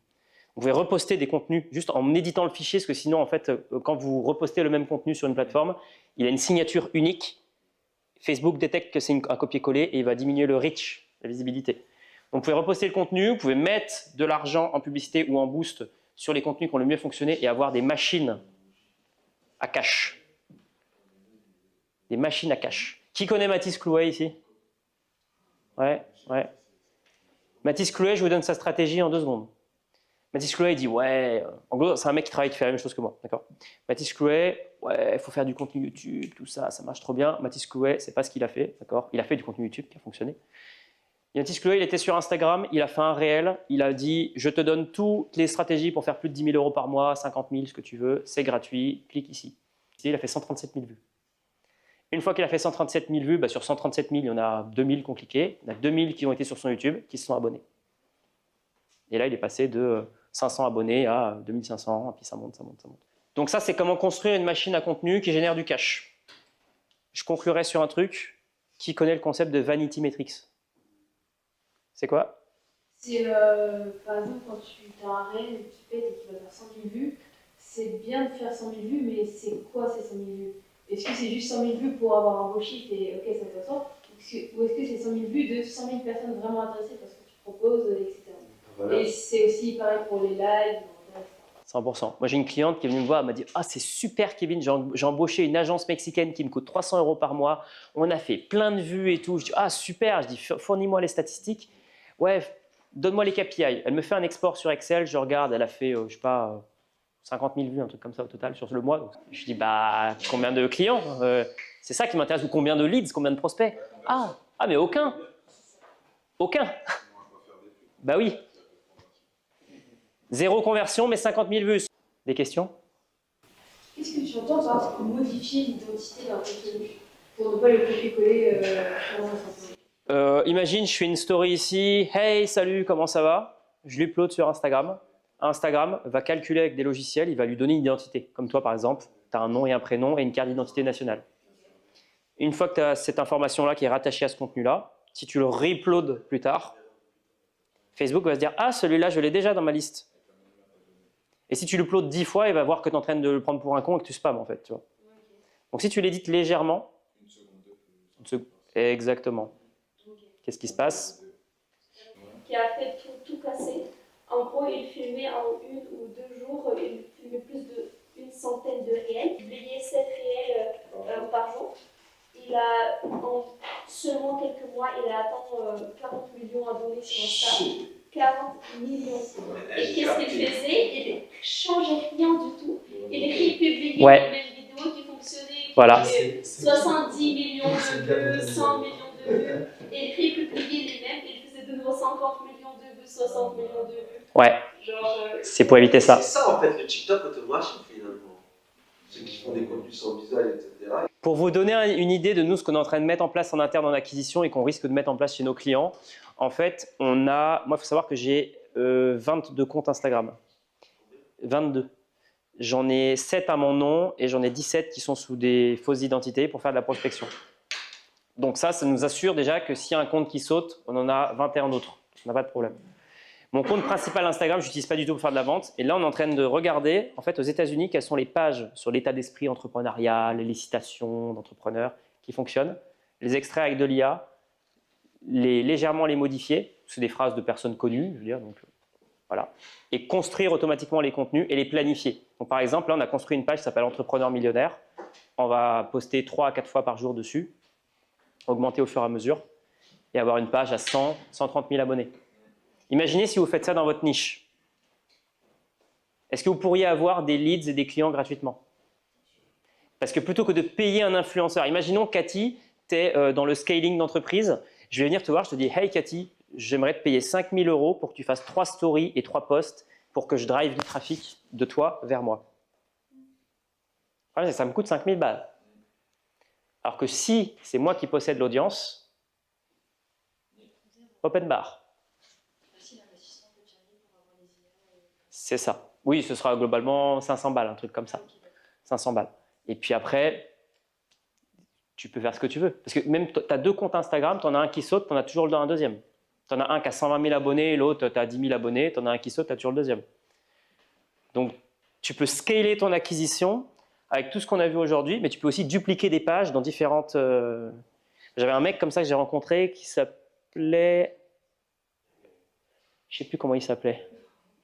Vous pouvez reposter des contenus juste en éditant le fichier. Parce que sinon, en fait, quand vous repostez le même contenu sur une plateforme, il a une signature unique. Facebook détecte que c'est un copier-coller et il va diminuer le reach, la visibilité. Donc vous pouvez reposter le contenu, vous pouvez mettre de l'argent en publicité ou en boost sur les contenus qui ont le mieux fonctionné et avoir des machines à cash. Des machines à cash. Qui connaît Mathis Clouet ici? Ouais. Mathis Clouet, je vous donne sa stratégie en 2 secondes. Mathis Clouet, il dit ouais, en gros, c'est un mec qui travaille, qui fait la même chose que moi, d'accord? Mathis Clouet, ouais, il faut faire du contenu YouTube, tout ça, ça marche trop bien. Mathis Clouet, c'est pas ce qu'il a fait, d'accord? Il a fait du contenu YouTube qui a fonctionné. Mathis Clouet, il était sur Instagram, il a fait un réel, il a dit je te donne toutes les stratégies pour faire plus de 10 000 € par mois, 50 000, ce que tu veux, c'est gratuit, clique ici. Il a fait 137 000 vues. Une fois qu'il a fait 137 000 vues, sur 137 000, il y en a 2 000 qui ont cliqué, il y en a 2 000 qui ont été sur son YouTube, qui se sont abonnés. Et là, il est passé de 500 abonnés à 2500, et puis ça monte. Donc ça, c'est comment construire une machine à contenu qui génère du cash. Je conclurai sur un truc. Qui connaît le concept de Vanity Metrics? C'est quoi? C'est, par exemple, quand tu as un réel qui pète et qui va faire 100 000 vues, c'est bien de faire 100 000 vues, mais c'est quoi ces 100 000 vues? Est-ce que c'est juste 100 000 vues pour avoir un beau chiffre et ok, ça fait ça? Ou est-ce que c'est 100 000 vues de 100 000 personnes vraiment intéressées par ce que tu proposes, etc. Voilà. Et c'est aussi pareil pour les lives. 100%. Moi, j'ai une cliente qui est venue me voir, elle m'a dit « Ah, c'est super, Kevin, j'ai embauché une agence mexicaine qui me coûte 300 € par mois. On a fait plein de vues et tout. » Je dis « Ah, super. » Je dis « Fournis-moi les statistiques. » Ouais, donne-moi les KPI. Elle me fait un export sur Excel, je regarde, elle a fait, je sais pas, 50 000 vues, un truc comme ça au total sur le mois. Donc, je dis « Bah, combien de clients c'est ça qui m'intéresse, ou combien de leads, combien de prospects? Ah, mais aucun. Aucun. Bah oui. 0 conversion, mais 50 000 vues. Des questions? Qu'est-ce que tu entends par modifier l'identité d'un contenu pour ne pas le copier-coller Imagine, je fais une story ici. Hey, salut, comment ça va? Je l'upload sur Instagram. Instagram va calculer avec des logiciels, il va lui donner une identité. Comme toi, par exemple, tu as un nom et un prénom et une carte d'identité nationale. Une fois que tu as cette information-là qui est rattachée à ce contenu-là, si tu le re-uploads plus tard, Facebook va se dire « Ah, celui-là, je l'ai déjà dans ma liste. » Et si tu l'uploads 10 fois, il va voir que tu es en train de le prendre pour un con et que tu spams, en fait. Tu vois. Donc si tu l'édites légèrement, exactement. Qu'est-ce qui se passe? Qui a fait tout casser. En gros, il filmait en 1 ou 2 jours, il filmait plus d'1 centaine de réels. Il publiait 7 réels par jour. Il a, en seulement quelques mois, il a atteint 40 millions d'abonnés sur Insta. 40 millions. Et qu'est-ce qu'il faisait? Il ne changeait rien du tout. Il republiait les mêmes vidéos qui fonctionnaient, qui avaient 70 millions de vues, 100 millions de vues. Et il republiait les mêmes, et il faisait de nouveau 50 millions de vues, 60 millions de vues. Ouais. C'est pour éviter ça. C'est ça en fait le TikTok automatique finalement. Ceux qui font des contenus sans visage, etc. Pour vous donner une idée de nous, ce qu'on est en train de mettre en place en interne en acquisition et qu'on risque de mettre en place chez nos clients, en fait, moi, il faut savoir que j'ai 22 comptes Instagram. 22. J'en ai 7 à mon nom et j'en ai 17 qui sont sous des fausses identités pour faire de la prospection. Donc ça nous assure déjà que s'il y a un compte qui saute, on en a 21 autres. On n'a pas de problème. Mon compte principal Instagram, je n'utilise pas du tout pour faire de la vente. Et là, on est en train de regarder, en fait, aux États-Unis, quelles sont les pages sur l'état d'esprit entrepreneurial, les citations d'entrepreneurs qui fonctionnent, les extraire avec de l'IA, légèrement les modifier, c'est des phrases de personnes connues, je veux dire, donc voilà, et construire automatiquement les contenus et les planifier. Donc, par exemple, là, on a construit une page qui s'appelle Entrepreneur Millionnaire. On va poster 3 à 4 fois par jour dessus, augmenter au fur et à mesure, et avoir une page à 100, 130 000 abonnés. Imaginez si vous faites ça dans votre niche. Est-ce que vous pourriez avoir des leads et des clients gratuitement? Parce que plutôt que de payer un influenceur, imaginons Cathy, tu es dans le scaling d'entreprise, je vais venir te voir, je te dis « Hey Cathy, j'aimerais te payer 5 000 € pour que tu fasses 3 stories et 3 posts pour que je drive du trafic de toi vers moi. » Ça me coûte 5 000 balles. Alors que si c'est moi qui possède l'audience, open bar. C'est ça. Oui, ce sera globalement 500 balles, un truc comme ça. 500 balles. Et puis après, tu peux faire ce que tu veux. Parce que même tu as 2 comptes Instagram, tu en as un qui saute, tu en as toujours un deuxième. Tu en as un qui a 120 000 abonnés, l'autre, tu as 10 000 abonnés, tu en as un qui saute, tu as toujours le deuxième. Donc, tu peux scaler ton acquisition avec tout ce qu'on a vu aujourd'hui, mais tu peux aussi dupliquer des pages dans différentes... J'avais un mec comme ça que j'ai rencontré qui s'appelait... Je ne sais plus comment il s'appelait.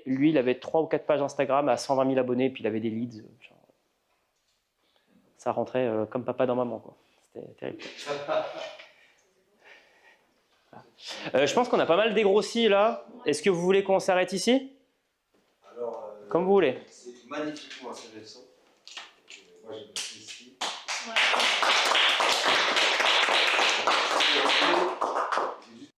Lui, il avait 3 ou 4 pages Instagram à 120 000 abonnés, puis il avait des leads. Genre, ça rentrait comme papa dans maman, quoi. C'était terrible. Je pense qu'on a pas mal dégrossi là. Est-ce que vous voulez qu'on s'arrête ici? Alors, comme vous voulez. C'est magnifiquement intéressant. Moi, j'ai ici. Ouais.